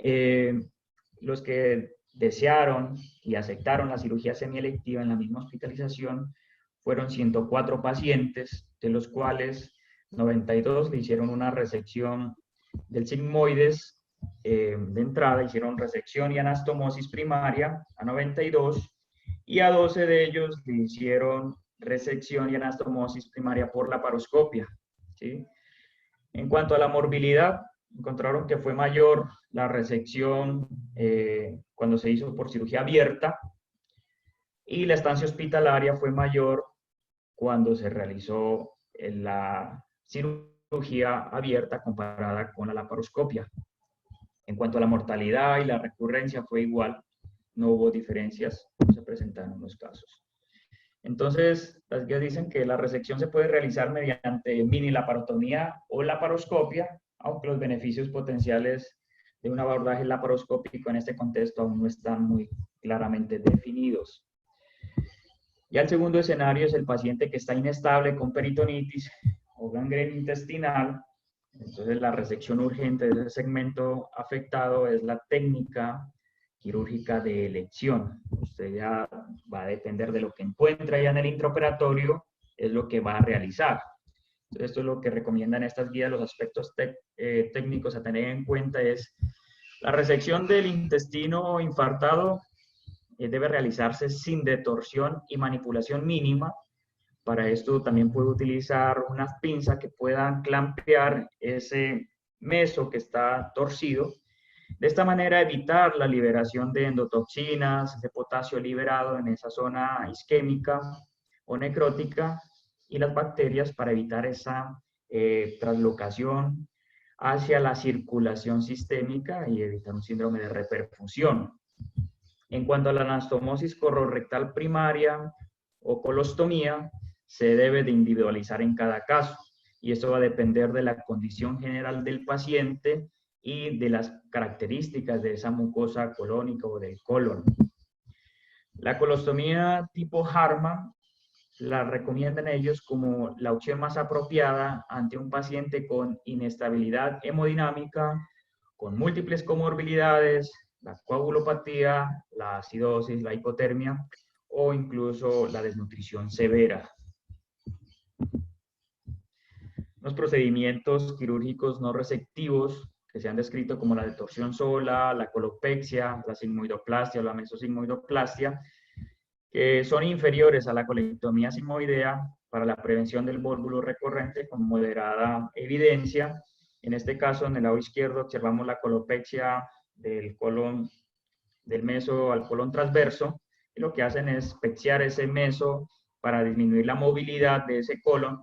los que desearon y aceptaron la cirugía semielectiva en la misma hospitalización fueron 104 pacientes, de los cuales 92 le hicieron una resección del sigmoides de entrada, hicieron resección y anastomosis primaria a 92, y a 12 de ellos le hicieron resección y anastomosis primaria por laparoscopia, ¿sí? En cuanto a la morbilidad, encontraron que fue mayor la resección cuando se hizo por cirugía abierta, y la estancia hospitalaria fue mayor cuando se realizó la cirugía abierta comparada con la laparoscopia. En cuanto a la mortalidad y la recurrencia fue igual, no hubo diferencias, no se presentaron los casos. Entonces, las guías dicen que la resección se puede realizar mediante mini laparotomía o laparoscopia, aunque los beneficios potenciales de un abordaje laparoscópico en este contexto aún no están muy claramente definidos. Ya el segundo escenario es el paciente que está inestable con peritonitis o gangrena intestinal. Entonces, la resección urgente de ese segmento afectado es la técnica quirúrgica de elección. Usted ya va a depender de lo que encuentra ya en el intraoperatorio, es lo que va a realizar. Entonces, esto es lo que recomiendan estas guías. Los aspectos técnicos a tener en cuenta es la resección del intestino infartado debe realizarse sin detorsión y manipulación mínima. Para esto también puede utilizar unas pinzas que puedan clampear ese meso que está torcido. De esta manera evitar la liberación de endotoxinas, de potasio liberado en esa zona isquémica o necrótica, y las bacterias para evitar esa traslocación hacia la circulación sistémica y evitar un síndrome de reperfusión. En cuanto a la anastomosis colorectal primaria o colostomía, se debe de individualizar en cada caso, y esto va a depender de la condición general del paciente y de las características de esa mucosa colónica o del colon. La colostomía tipo Harman la recomiendan ellos como la opción más apropiada ante un paciente con inestabilidad hemodinámica, con múltiples comorbilidades, la coagulopatía, la acidosis, la hipotermia o incluso la desnutrición severa. Los procedimientos quirúrgicos no resectivos que se han descrito como la detorsión sola, la colopexia, la sigmoidoplastia o la mesosigmoidoplastia, que son inferiores a la colectomía sigmoidea para la prevención del vólvulo recurrente con moderada evidencia. En este caso, en el lado izquierdo observamos la colopexia del colon, del meso al colon transverso, y lo que hacen es pexiar ese meso para disminuir la movilidad de ese colon,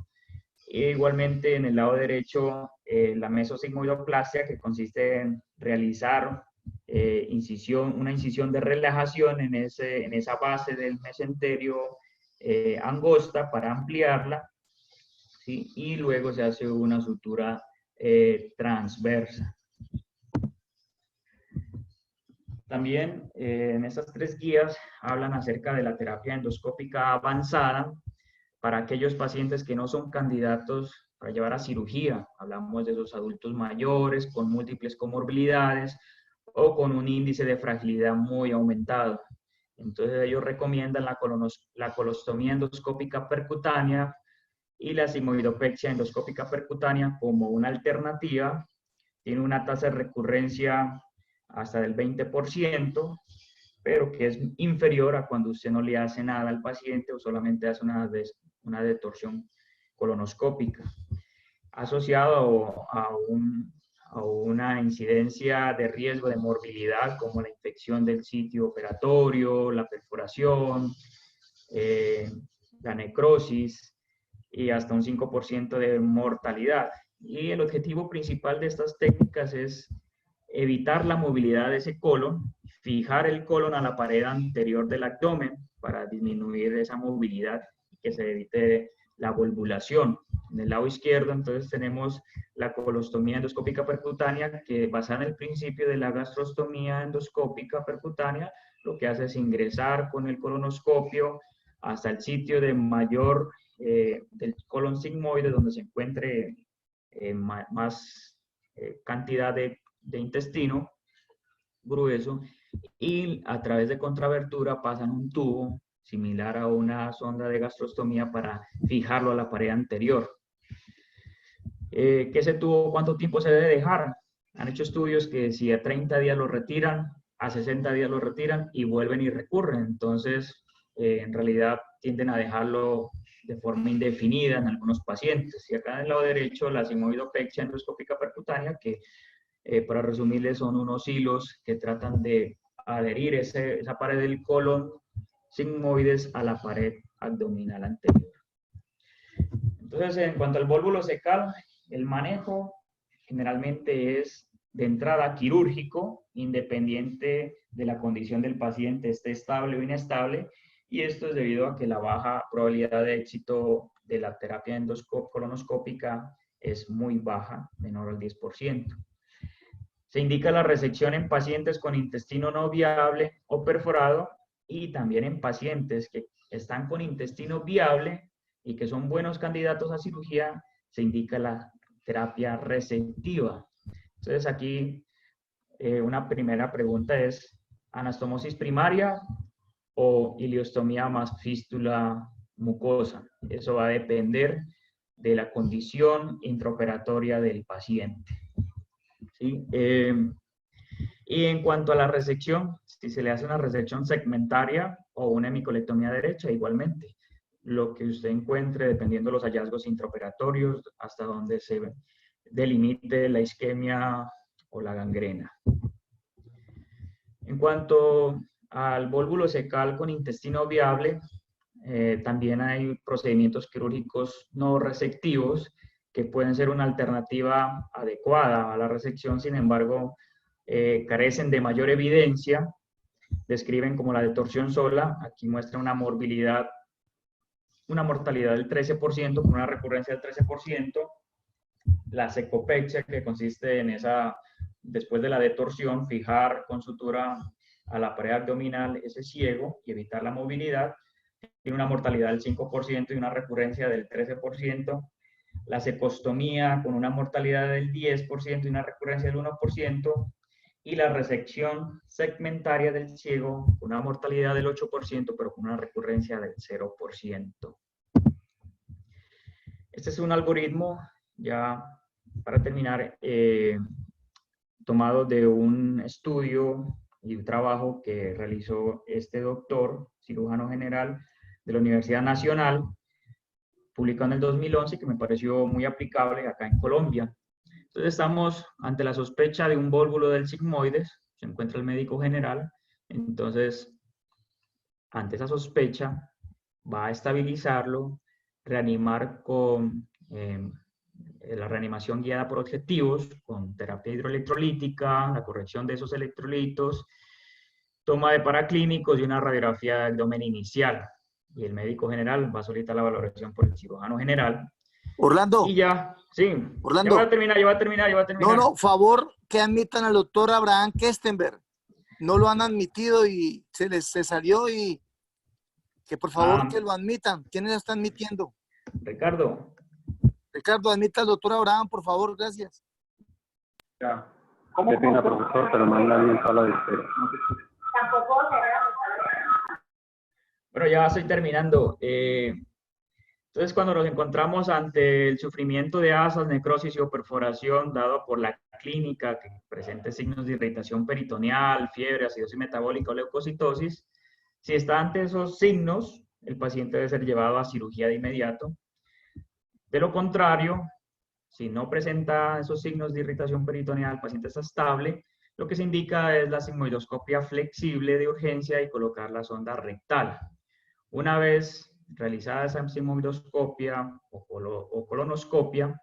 E igualmente en el lado derecho, la mesosigmoidoplastia, que consiste en realizar una incisión de relajación en esa base del mesenterio angosta para ampliarla, ¿sí? Y luego se hace una sutura transversa. También en estas 3 guías hablan acerca de la terapia endoscópica avanzada para aquellos pacientes que no son candidatos para llevar a cirugía. Hablamos de esos adultos mayores con múltiples comorbilidades o con un índice de fragilidad muy aumentado. Entonces ellos recomiendan la colostomía endoscópica percutánea y la sigmoidopexia endoscópica percutánea como una alternativa. Tiene una tasa de recurrencia hasta del 20%, pero que es inferior a cuando usted no le hace nada al paciente o solamente hace una detorsión colonoscópica, asociado a una incidencia de riesgo de morbilidad como la infección del sitio operatorio, la perforación, la necrosis y hasta un 5% de mortalidad. Y el objetivo principal de estas técnicas es evitar la movilidad de ese colon, fijar el colon a la pared anterior del abdomen para disminuir esa movilidad y que se evite la volvulación. En el lado izquierdo, entonces, tenemos la colostomía endoscópica percutánea, que basada en el principio de la gastrostomía endoscópica percutánea, lo que hace es ingresar con el colonoscopio hasta el sitio de mayor del colon sigmoide, donde se encuentre más cantidad de intestino grueso, y a través de contrabertura pasan un tubo similar a una sonda de gastrostomía para fijarlo a la pared anterior. ¿Que ese tubo cuánto tiempo se debe dejar? Han hecho estudios que si a 30 días lo retiran, a 60 días lo retiran y vuelven y recurren. Entonces, en realidad tienden a dejarlo de forma indefinida en algunos pacientes. Y acá en el lado derecho, la sigmoidopexia endoscópica percutánea, que para resumirles, son unos hilos que tratan de adherir esa pared del colon sigmoides a la pared abdominal anterior. Entonces, en cuanto al vólvulo secal, el manejo generalmente es de entrada quirúrgico, independiente de la condición del paciente, esté estable o inestable, y esto es debido a que la baja probabilidad de éxito de la terapia colonoscópica es muy baja, menor al 10%. Se indica la resección en pacientes con intestino no viable o perforado y también en pacientes que están con intestino viable y que son buenos candidatos a cirugía, se indica la terapia resectiva. Entonces aquí una primera pregunta es, ¿anastomosis primaria o ileostomía más fístula mucosa? Eso va a depender de la condición intraoperatoria del paciente. ¿Sí? Y en cuanto a la resección, si se le hace una resección segmentaria o una hemicolectomía derecha, igualmente. Lo que usted encuentre, dependiendo de los hallazgos intraoperatorios, hasta donde se delimite la isquemia o la gangrena. En cuanto al vólvulo secal con intestino viable, también hay procedimientos quirúrgicos no resectivos que pueden ser una alternativa adecuada a la resección, sin embargo, carecen de mayor evidencia, describen como la detorsión sola, aquí muestra una mortalidad del 13%, con una recurrencia del 13%, la secopexia, que consiste en después de la detorsión, fijar con sutura a la pared abdominal ese ciego y evitar la movilidad, tiene una mortalidad del 5% y una recurrencia del 13%, la secostomía con una mortalidad del 10% y una recurrencia del 1%, y la resección segmentaria del ciego con una mortalidad del 8%, pero con una recurrencia del 0%. Este es un algoritmo, ya para terminar, tomado de un estudio y un trabajo que realizó este doctor, cirujano general de la Universidad Nacional, publicado en el 2011, que me pareció muy aplicable acá en Colombia. Entonces estamos ante la sospecha de un vólvulo del sigmoides, se encuentra el médico general, entonces ante esa sospecha va a estabilizarlo, reanimar con la reanimación guiada por objetivos, con terapia hidroelectrolítica, la corrección de esos electrolitos, toma de paraclínicos y una radiografía de abdomen inicial. Y el médico general va a solicitar la valoración por el cirujano general. Orlando, Y ya, sí, ya Orlando. va a terminar, ya va a terminar, ya va a terminar. No, favor que admitan al doctor Abraham Kestenberg. No lo han admitido y se salió y que por favor que lo admitan. ¿Quiénes lo están admitiendo? Ricardo. Ricardo, admita al doctor Abraham, por favor, gracias. Ya. Qué pena, profesor, pero no hay nadie en sala de espera. Bueno, ya estoy terminando. Entonces, cuando nos encontramos ante el sufrimiento de asas, necrosis o perforación dado por la clínica que presente signos de irritación peritoneal, fiebre, acidosis metabólica o leucocitosis, si está ante esos signos, el paciente debe ser llevado a cirugía de inmediato. De lo contrario, si no presenta esos signos de irritación peritoneal, el paciente está estable, lo que se indica es la sigmoidoscopia flexible de urgencia y colocar la sonda rectal. Una vez realizada esa sigmoidoscopia o colonoscopia,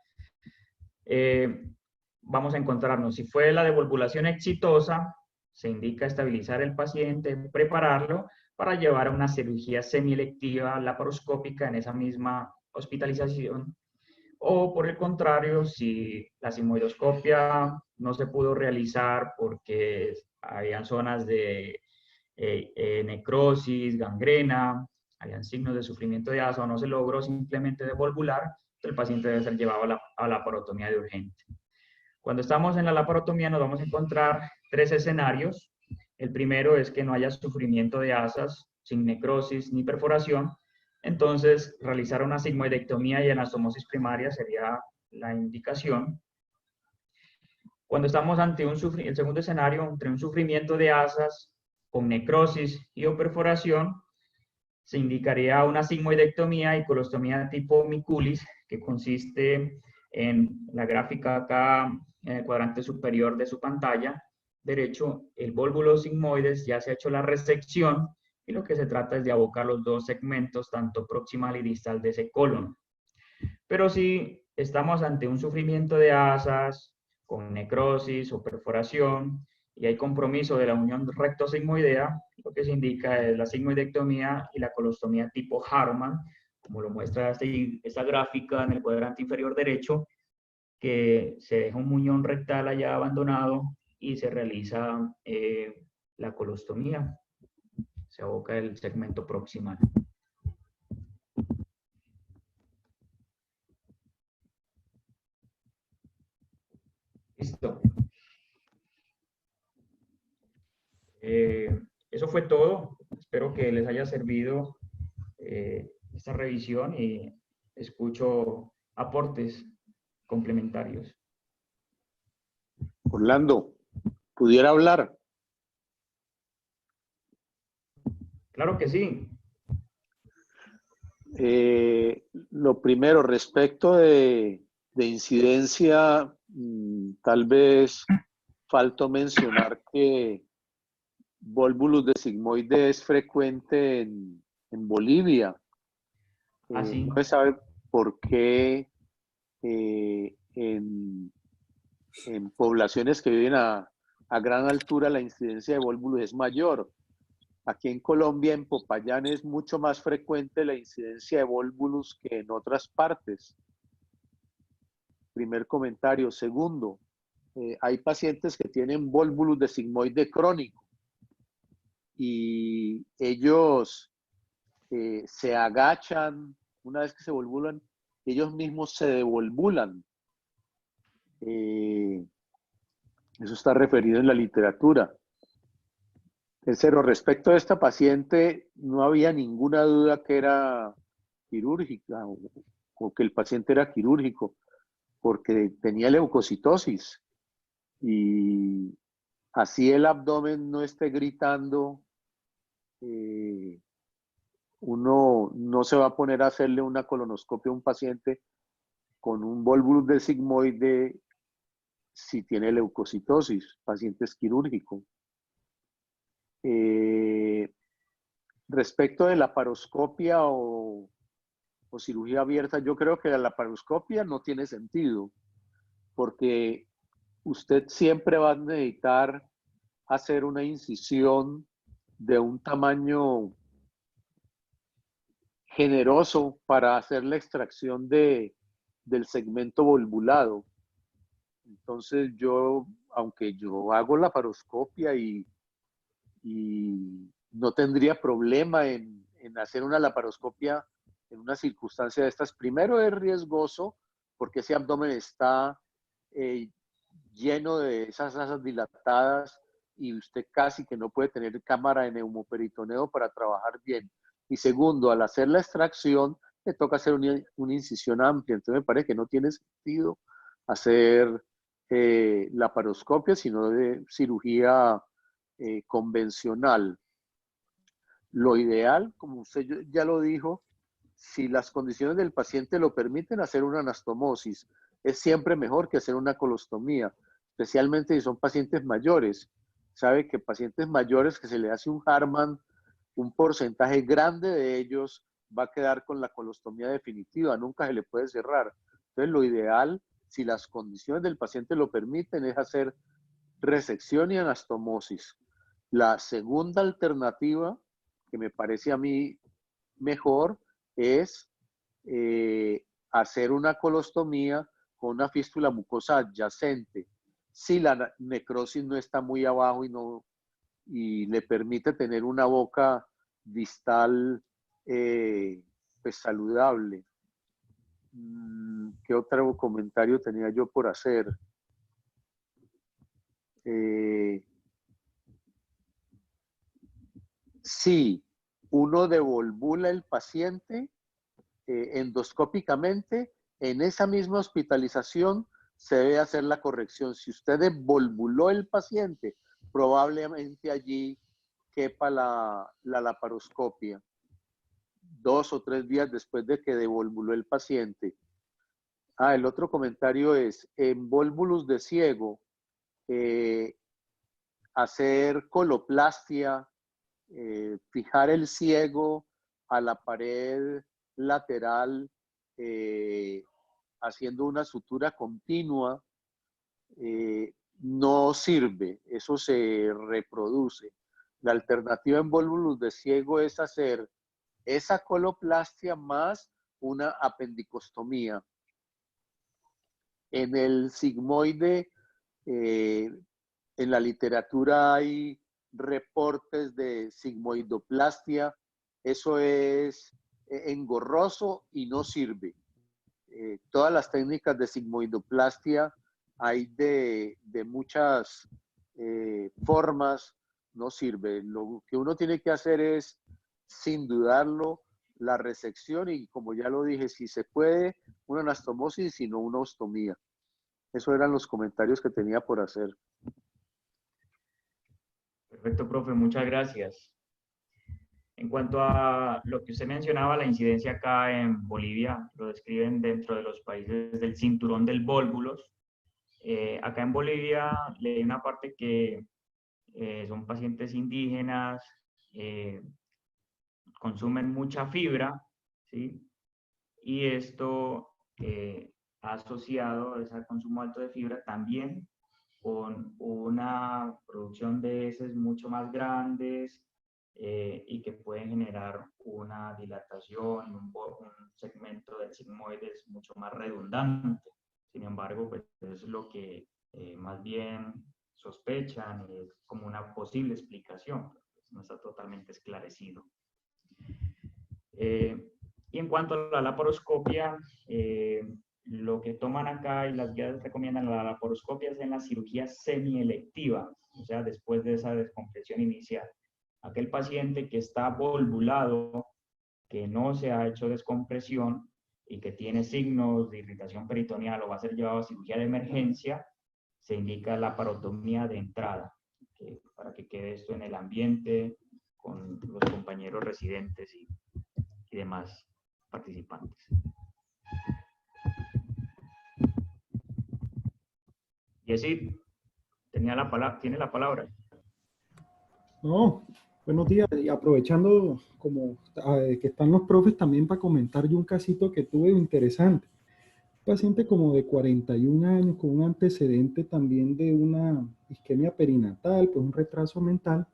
vamos a encontrarnos, si fue la devolvulación exitosa, se indica estabilizar el paciente, prepararlo para llevar a una cirugía semielectiva laparoscópica en esa misma hospitalización. O por el contrario, si la sigmoidoscopia no se pudo realizar porque habían zonas de necrosis, gangrena, habían signos de sufrimiento de asa o no se logró simplemente devolvular, el paciente debe ser llevado a la laparotomía de urgente. Cuando estamos en la laparotomía nos vamos a encontrar tres escenarios. El primero es que no haya sufrimiento de asas, sin necrosis ni perforación. Entonces, realizar una sigmoidectomía y anastomosis primaria sería la indicación. Cuando estamos ante el segundo escenario, entre un sufrimiento de asas con necrosis y o perforación, se indicaría una sigmoidectomía y colostomía tipo Mikulicz, que consiste en la gráfica acá en el cuadrante superior de su pantalla derecho, el vólvulo sigmoides ya se ha hecho la resección y lo que se trata es de abocar los dos segmentos, tanto proximal y distal de ese colon. Pero si estamos ante un sufrimiento de asas con necrosis o perforación y hay compromiso de la unión recto-sigmoidea, lo que se indica es la sigmoidectomía y la colostomía tipo Harman, como lo muestra esta gráfica en el cuadrante inferior derecho, que se deja un muñón rectal allá abandonado y se realiza la colostomía. Se aboca el segmento proximal. Listo. Eso fue todo. Espero que les haya servido esta revisión y escucho aportes complementarios. Orlando, ¿pudiera hablar? Claro que sí. Lo primero, respecto de incidencia, tal vez faltó mencionar que volvulus de sigmoide es frecuente en Bolivia. Así. No se sabe por qué en poblaciones que viven a gran altura la incidencia de volvulus es mayor. Aquí en Colombia, en Popayán, es mucho más frecuente la incidencia de volvulus que en otras partes. Primer comentario. Segundo, hay pacientes que tienen volvulus de sigmoide crónico y ellos se agachan, una vez que se volvulan, ellos mismos se devolvulan. Eso está referido en la literatura. Tercero, respecto a esta paciente, no había ninguna duda que era quirúrgica o que el paciente era quirúrgico, porque tenía leucocitosis y así el abdomen no esté gritando, uno no se va a poner a hacerle una colonoscopia a un paciente con un volvulus de sigmoide si tiene leucocitosis, paciente es quirúrgico. Respecto de la laparoscopia o o cirugía abierta, yo creo que la laparoscopia no tiene sentido, porque usted siempre va a necesitar hacer una incisión de un tamaño generoso para hacer la extracción del segmento volvulado. Entonces yo, aunque yo hago laparoscopia y no tendría problema en hacer una laparoscopia en una circunstancia de estas, primero es riesgoso porque ese abdomen está lleno de esas asas dilatadas y usted casi que no puede tener cámara de neumoperitoneo para trabajar bien. Y segundo, al hacer la extracción, le toca hacer una incisión amplia. Entonces me parece que no tiene sentido hacer laparoscopia, sino de cirugía convencional. Lo ideal, como usted ya lo dijo, si las condiciones del paciente lo permiten, hacer una anastomosis. Es siempre mejor que hacer una colostomía, especialmente si son pacientes mayores. Sabe que pacientes mayores que se le hace un Hartmann, un porcentaje grande de ellos va a quedar con la colostomía definitiva, nunca se le puede cerrar. Entonces, lo ideal, si las condiciones del paciente lo permiten, es hacer resección y anastomosis. La segunda alternativa, que me parece a mí mejor, es hacer una colostomía con una fístula mucosa adyacente. Si la necrosis no está muy abajo y le permite tener una boca distal pues saludable. ¿Qué otro comentario tenía yo por hacer? Sí, uno devolvula el paciente endoscópicamente, en esa misma hospitalización se debe hacer la corrección. Si usted devolvuló el paciente, probablemente allí quepa la laparoscopia 2 o 3 días después de que devolvuló el paciente. El otro comentario es, en volvulus de ciego, hacer coloplastia, fijar el ciego a la pared lateral, haciendo una sutura continua, no sirve, eso se reproduce. La alternativa en volvulus de ciego es hacer esa coloplastia más una apendicostomía. En el sigmoide, en la literatura hay reportes de sigmoidoplastia, eso es engorroso y no sirve. Todas las técnicas de sigmoidoplastia hay de muchas formas, no sirve. Lo que uno tiene que hacer es, sin dudarlo, la resección y, como ya lo dije, si se puede, una anastomosis, si no, una ostomía. Esos eran los comentarios que tenía por hacer. Perfecto, profe, muchas gracias. En cuanto a lo que usted mencionaba, la incidencia acá en Bolivia, lo describen dentro de los países del cinturón del Volvulus. Acá en Bolivia leí una parte que son pacientes indígenas, consumen mucha fibra, ¿sí? Y esto ha asociado ese consumo alto de fibra también con una producción de heces mucho más grandes y que pueden generar una dilatación, un segmento del sigmoides mucho más redundante. Sin embargo, pues es lo que más bien sospechan, es como una posible explicación, pero pues no está totalmente esclarecido. Y en cuanto a la laparoscopia, lo que toman acá y las guías recomiendan la laparoscopia es en la cirugía semielectiva, o sea, después de esa descompresión inicial. Aquel paciente que está volvulado, que no se ha hecho descompresión y que tiene signos de irritación peritoneal o va a ser llevado a cirugía de emergencia, se indica la laparotomía de entrada, para que quede esto en el ambiente con los compañeros residentes y demás participantes. Yesid, tiene la palabra. No, Buenos días, y aprovechando como que están los profes también para comentar yo un casito que tuve interesante. Un paciente como de 41 años con un antecedente también de una isquemia perinatal, pues un retraso mental,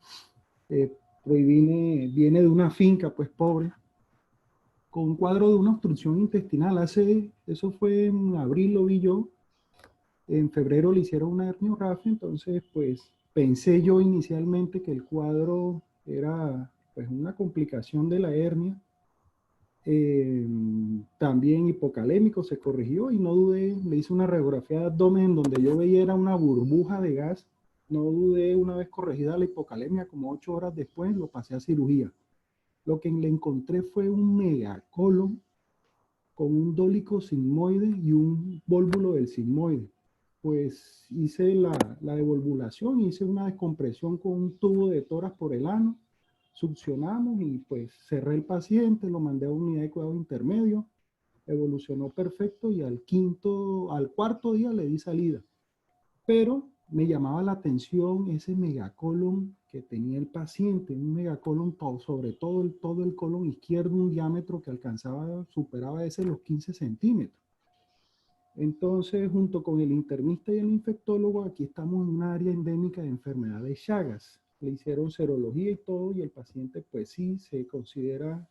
pues viene de una finca pues pobre, con un cuadro de una obstrucción intestinal. Eso fue en abril, lo vi yo. En febrero le hicieron una herniorrafia, entonces pues pensé yo inicialmente que el cuadro era pues una complicación de la hernia. También hipocalémico, se corrigió y no dudé, le hice una radiografía de abdomen donde yo veía era una burbuja de gas. No dudé, una vez corregida la hipocalemia, como 8 horas después, lo pasé a cirugía. Lo que le encontré fue un megacolon con un dólico sigmoide y un vólvulo del sigmoide. Pues hice la devolvulación, hice una descompresión con un tubo de toras por el ano, succionamos y pues cerré el paciente, lo mandé a unidad de cuidado intermedio, evolucionó perfecto y al cuarto día le di salida. Pero me llamaba la atención ese megacolon que tenía el paciente, un megacolon sobre todo el colon izquierdo, un diámetro que superaba ese los 15 centímetros. Entonces, junto con el internista y el infectólogo, aquí estamos en un área endémica de enfermedad de Chagas. Le hicieron serología y todo, y el paciente, pues sí, se consideró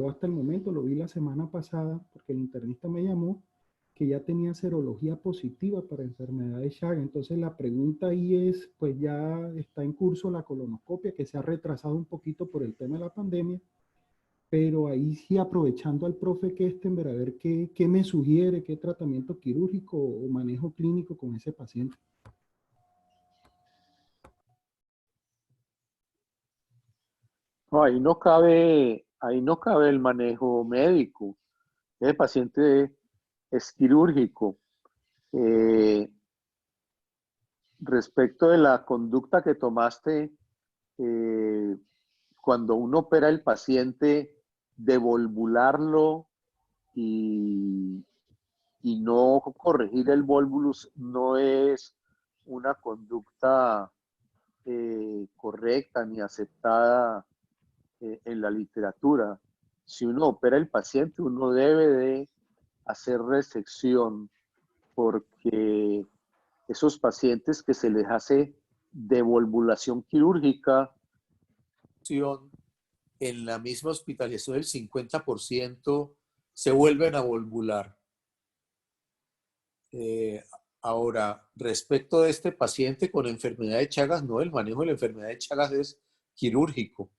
hasta el momento, lo vi la semana pasada, porque el internista me llamó, que ya tenía serología positiva para enfermedad de Chagas. Entonces, la pregunta ahí es, pues ya está en curso la colonoscopia, que se ha retrasado un poquito por el tema de la pandemia, pero ahí sí aprovechando al profe Kestenberg a ver qué me sugiere, qué tratamiento quirúrgico o manejo clínico con ese paciente. No, ahí no cabe el manejo médico. Ese paciente es quirúrgico. Respecto de la conducta que tomaste, cuando uno opera el paciente, devolvularlo y no corregir el volvulus no es una conducta correcta ni aceptada en la literatura. Si uno opera el paciente, uno debe de hacer resección, porque esos pacientes que se les hace devolvulación quirúrgica, en la misma hospitalización del 50% se vuelven a volvular. Ahora, respecto de este paciente con enfermedad de Chagas, no, el manejo de la enfermedad de Chagas es quirúrgico.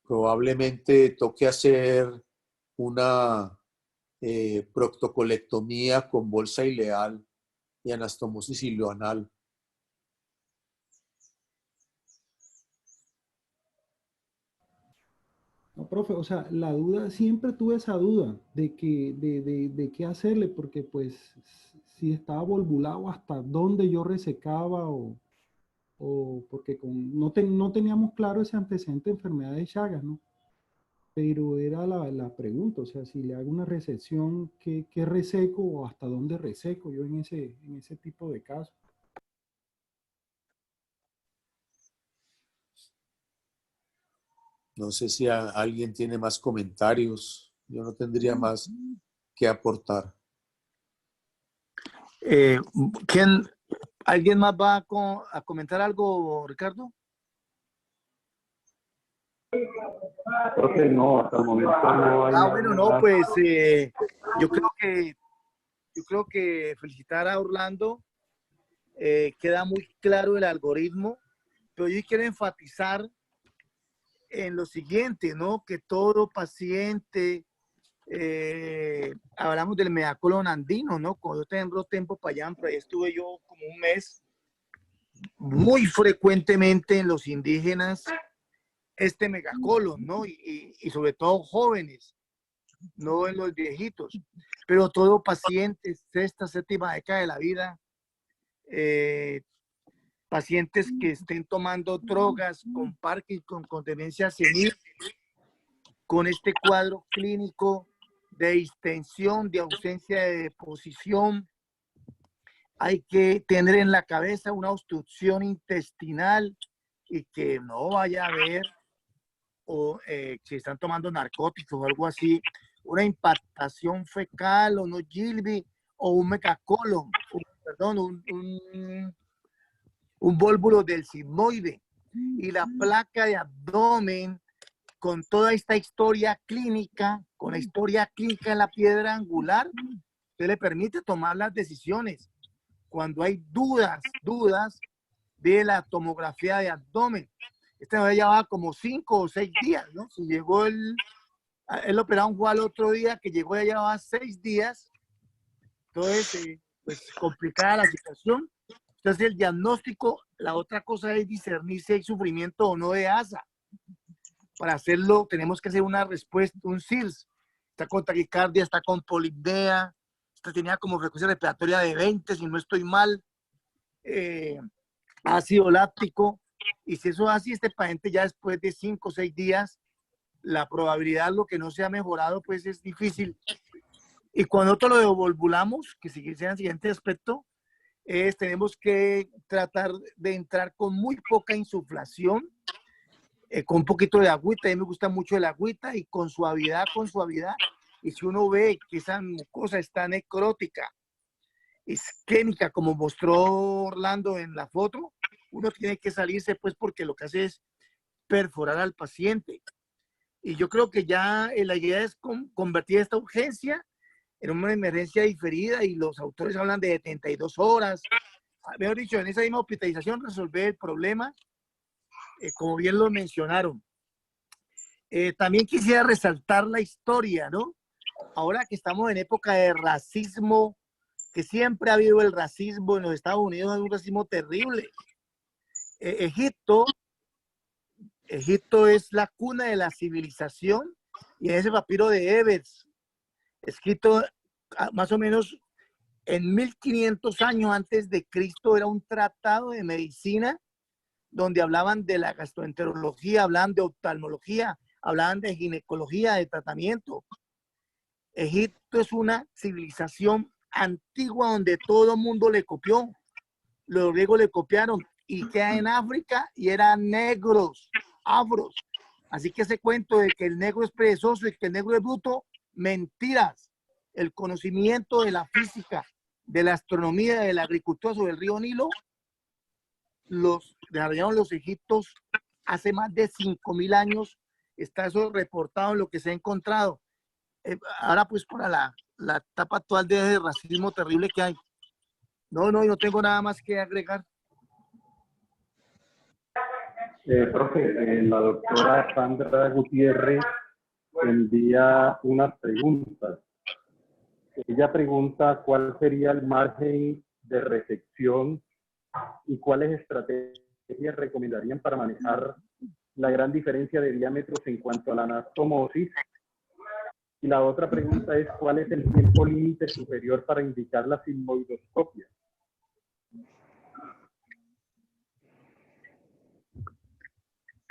Probablemente toque hacer una proctocolectomía con bolsa ileal y anastomosis ileoanal. No, profe, o sea, la duda, siempre tuve esa duda de qué hacerle, porque pues si estaba volvulado, hasta dónde yo resecaba o porque no teníamos claro ese antecedente de enfermedad de Chagas, ¿no? Pero era la pregunta, o sea, si le hago una resección, ¿qué reseco o hasta dónde reseco yo en ese tipo de casos? No sé si alguien tiene más comentarios. Yo no tendría más que aportar. ¿Alguien más va a comentar algo, Ricardo? Creo que no, hasta el momento no hay Bueno, no, nada. pues yo creo que felicitar a Orlando, queda muy claro el algoritmo, pero yo quiero enfatizar en lo siguiente, ¿no? Que todo paciente, hablamos del megacolon andino, ¿no? Cuando yo tengo tiempo para allá, por ahí estuve yo como un mes, muy frecuentemente en los indígenas, este megacolon, ¿no? Y sobre todo jóvenes, no en los viejitos, pero todo paciente, sexta, séptima década de la vida, pacientes que estén tomando drogas, con Parkinson, con demencia senil, con este cuadro clínico de distensión, de ausencia de deposición, hay que tener en la cabeza una obstrucción intestinal y que no vaya a haber, o si están tomando narcóticos o algo así, una impactación fecal o no Gilby o un megacolon, perdón, un vólvulo del sigmoide y la placa de abdomen con toda esta historia clínica, con la historia clínica en la piedra angular, que le permite tomar las decisiones. Cuando hay dudas de la tomografía de abdomen. Esta ya va como 5 o 6 días, ¿no? Si llegó el operaron fue al otro día, que llegó ya llevaba 6 días. Entonces, pues complicada la situación. Entonces, el diagnóstico, la otra cosa es discernir si hay sufrimiento o no de ASA. Para hacerlo, tenemos que hacer una respuesta, un CIRS. Está con taquicardia, está con polipnea, esta tenía como frecuencia respiratoria de 20, si no estoy mal, ácido láctico. Y si eso es así, este paciente ya después de 5 o 6 días, la probabilidad, lo que no se ha mejorado, pues es difícil. Y cuando nosotros lo devolvulamos, que sea el siguiente aspecto, tenemos que tratar de entrar con muy poca insuflación, con un poquito de agüita. A mí me gusta mucho el agüita y con suavidad. Y si uno ve que esa mucosa está necrótica, isquémica, como mostró Orlando en la foto, uno tiene que salirse, pues, porque lo que hace es perforar al paciente. Y yo creo que ya la idea es convertir esta urgencia en una emergencia diferida, y los autores hablan de 72 horas. Mejor dicho, en esa misma hospitalización resolver el problema, como bien lo mencionaron. También quisiera resaltar la historia, ¿no? Ahora que estamos en época de racismo, que siempre ha habido el racismo en los Estados Unidos, es un racismo terrible. Egipto es la cuna de la civilización, y en ese papiro de Ebers, escrito más o menos en 1500 años antes de Cristo, era un tratado de medicina donde hablaban de la gastroenterología, hablaban de oftalmología, hablaban de ginecología, de tratamiento. Egipto es una civilización antigua donde todo el mundo le copió. Los griegos le copiaron, y queda en África y eran negros, afros. Así que ese cuento de que el negro es perezoso y que el negro es bruto, mentiras. El conocimiento de la física, de la astronomía, de la agricultura sobre el río Nilo, los desarrollaron los egipcios hace más de 5000 años. Está eso reportado en lo que se ha encontrado. Ahora, pues, para la etapa actual de racismo terrible que hay. No tengo nada más que agregar. Profe, la doctora Sandra Gutiérrez envía unas preguntas. Ella pregunta cuál sería el margen de resección y cuáles estrategias recomendarían para manejar la gran diferencia de diámetros en cuanto a la anastomosis. Y la otra pregunta es cuál es el tiempo límite superior para indicar la sigmoidoscopia.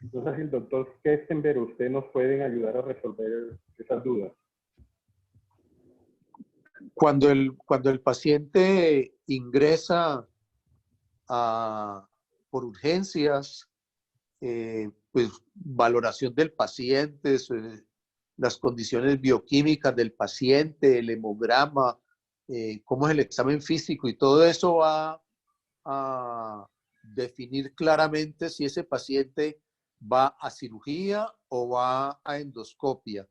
Entonces, el doctor Kestenberg, usted nos pueden ayudar a resolver esas dudas. Cuando el paciente ingresa por urgencias, pues valoración del paciente, las condiciones bioquímicas del paciente, el hemograma, cómo es el examen físico, y todo eso va a definir claramente si ese paciente va a cirugía o va a endoscopia.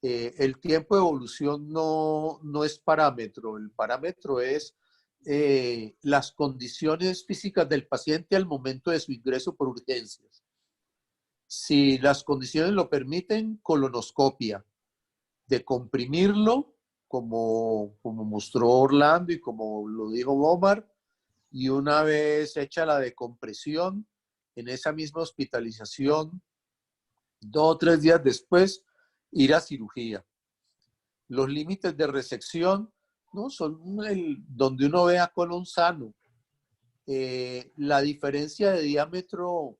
El tiempo de evolución no es parámetro. El parámetro es las condiciones físicas del paciente al momento de su ingreso por urgencias. Si las condiciones lo permiten, colonoscopia, de comprimirlo, como mostró Orlando y como lo dijo Omar, y una vez hecha la decompresión, en esa misma hospitalización, 2 o 3 días después, ir a cirugía. Los límites de resección, ¿no?, son donde uno ve a colon sano. La diferencia de diámetro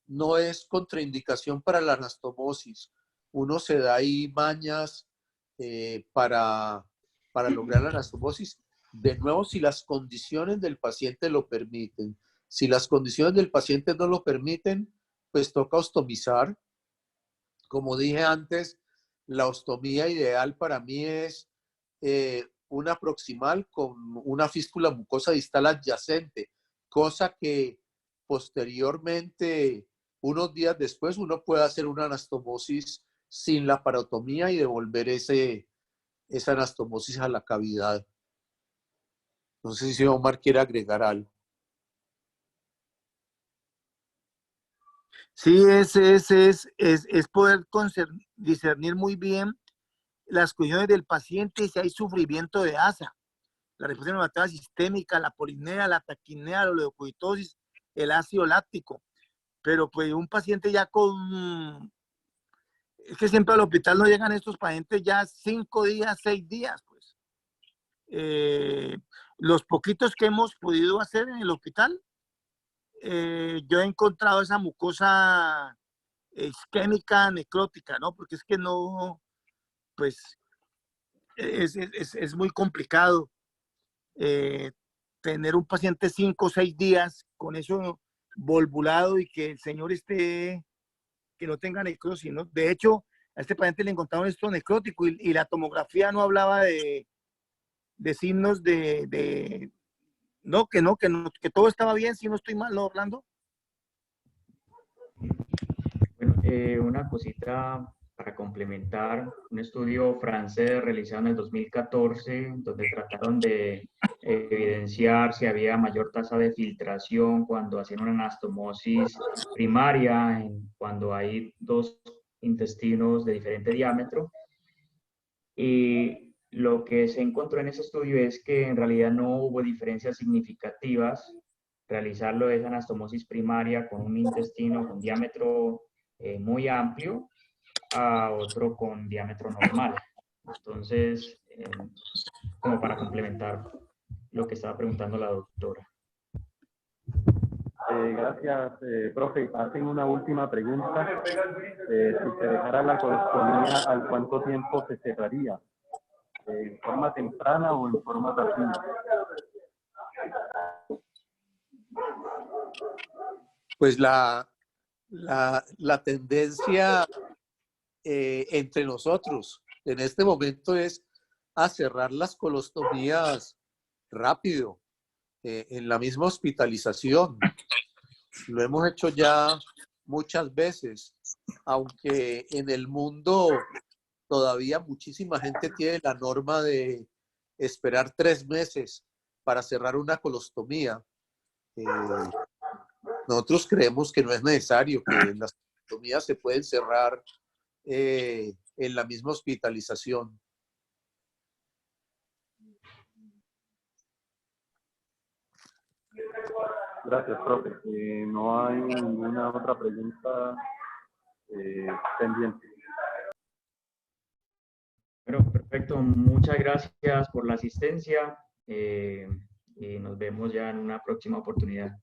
no es contraindicación para la anastomosis. Uno se da ahí mañas para lograr la anastomosis, De nuevo, si las condiciones del paciente lo permiten. Si las condiciones del paciente no lo permiten, pues toca ostomizar. Como dije antes, la ostomía ideal para mí es una proximal con una fístula mucosa distal adyacente, cosa que posteriormente, unos días después, uno puede hacer una anastomosis sin la parotomía y devolver esa anastomosis a la cavidad. No sé si Omar quiere agregar algo. Sí, es poder discernir muy bien las condiciones del paciente y si hay sufrimiento de ASA, la respuesta inflamatoria sistémica, la polinea, la taquinea, la leucocitosis, el ácido láctico. Pero pues un paciente ya con... Es que siempre al hospital no llegan estos pacientes ya 5 días, 6 días, pues. Los poquitos que hemos podido hacer en el hospital, yo he encontrado esa mucosa isquémica necrótica, ¿no? Porque es que no, pues, es muy complicado tener un paciente 5 o 6 días con eso volvulado y que el señor esté, que no tenga necrosis, ¿no? De hecho, a este paciente le encontraron esto necrótico y la tomografía no hablaba de signos no, que todo estaba bien, si no estoy mal, ¿no, Orlando? Bueno, una cosita para complementar, un estudio francés realizado en el 2014, donde trataron de evidenciar si había mayor tasa de filtración cuando hacían una anastomosis primaria, cuando hay dos intestinos de diferente diámetro. Y lo que se encontró en ese estudio es que en realidad no hubo diferencias significativas realizarlo de esa anastomosis primaria con un intestino con diámetro muy amplio a otro con diámetro normal. Entonces, como para complementar lo que estaba preguntando la doctora. Gracias, profe. Hacen una última pregunta. Si se dejara la colostomía, ¿al cuánto tiempo se cerraría? ¿En forma temprana o en forma tardía? Pues la tendencia entre nosotros en este momento es a cerrar las colostomías rápido, en la misma hospitalización. Lo hemos hecho ya muchas veces, aunque en el mundo todavía muchísima gente tiene la norma de esperar 3 meses para cerrar una colostomía. Nosotros creemos que no es necesario, que las colostomías se pueden cerrar en la misma hospitalización. Gracias, profe. No hay ninguna otra pregunta pendiente. Bueno, perfecto. Muchas gracias por la asistencia y nos vemos ya en una próxima oportunidad.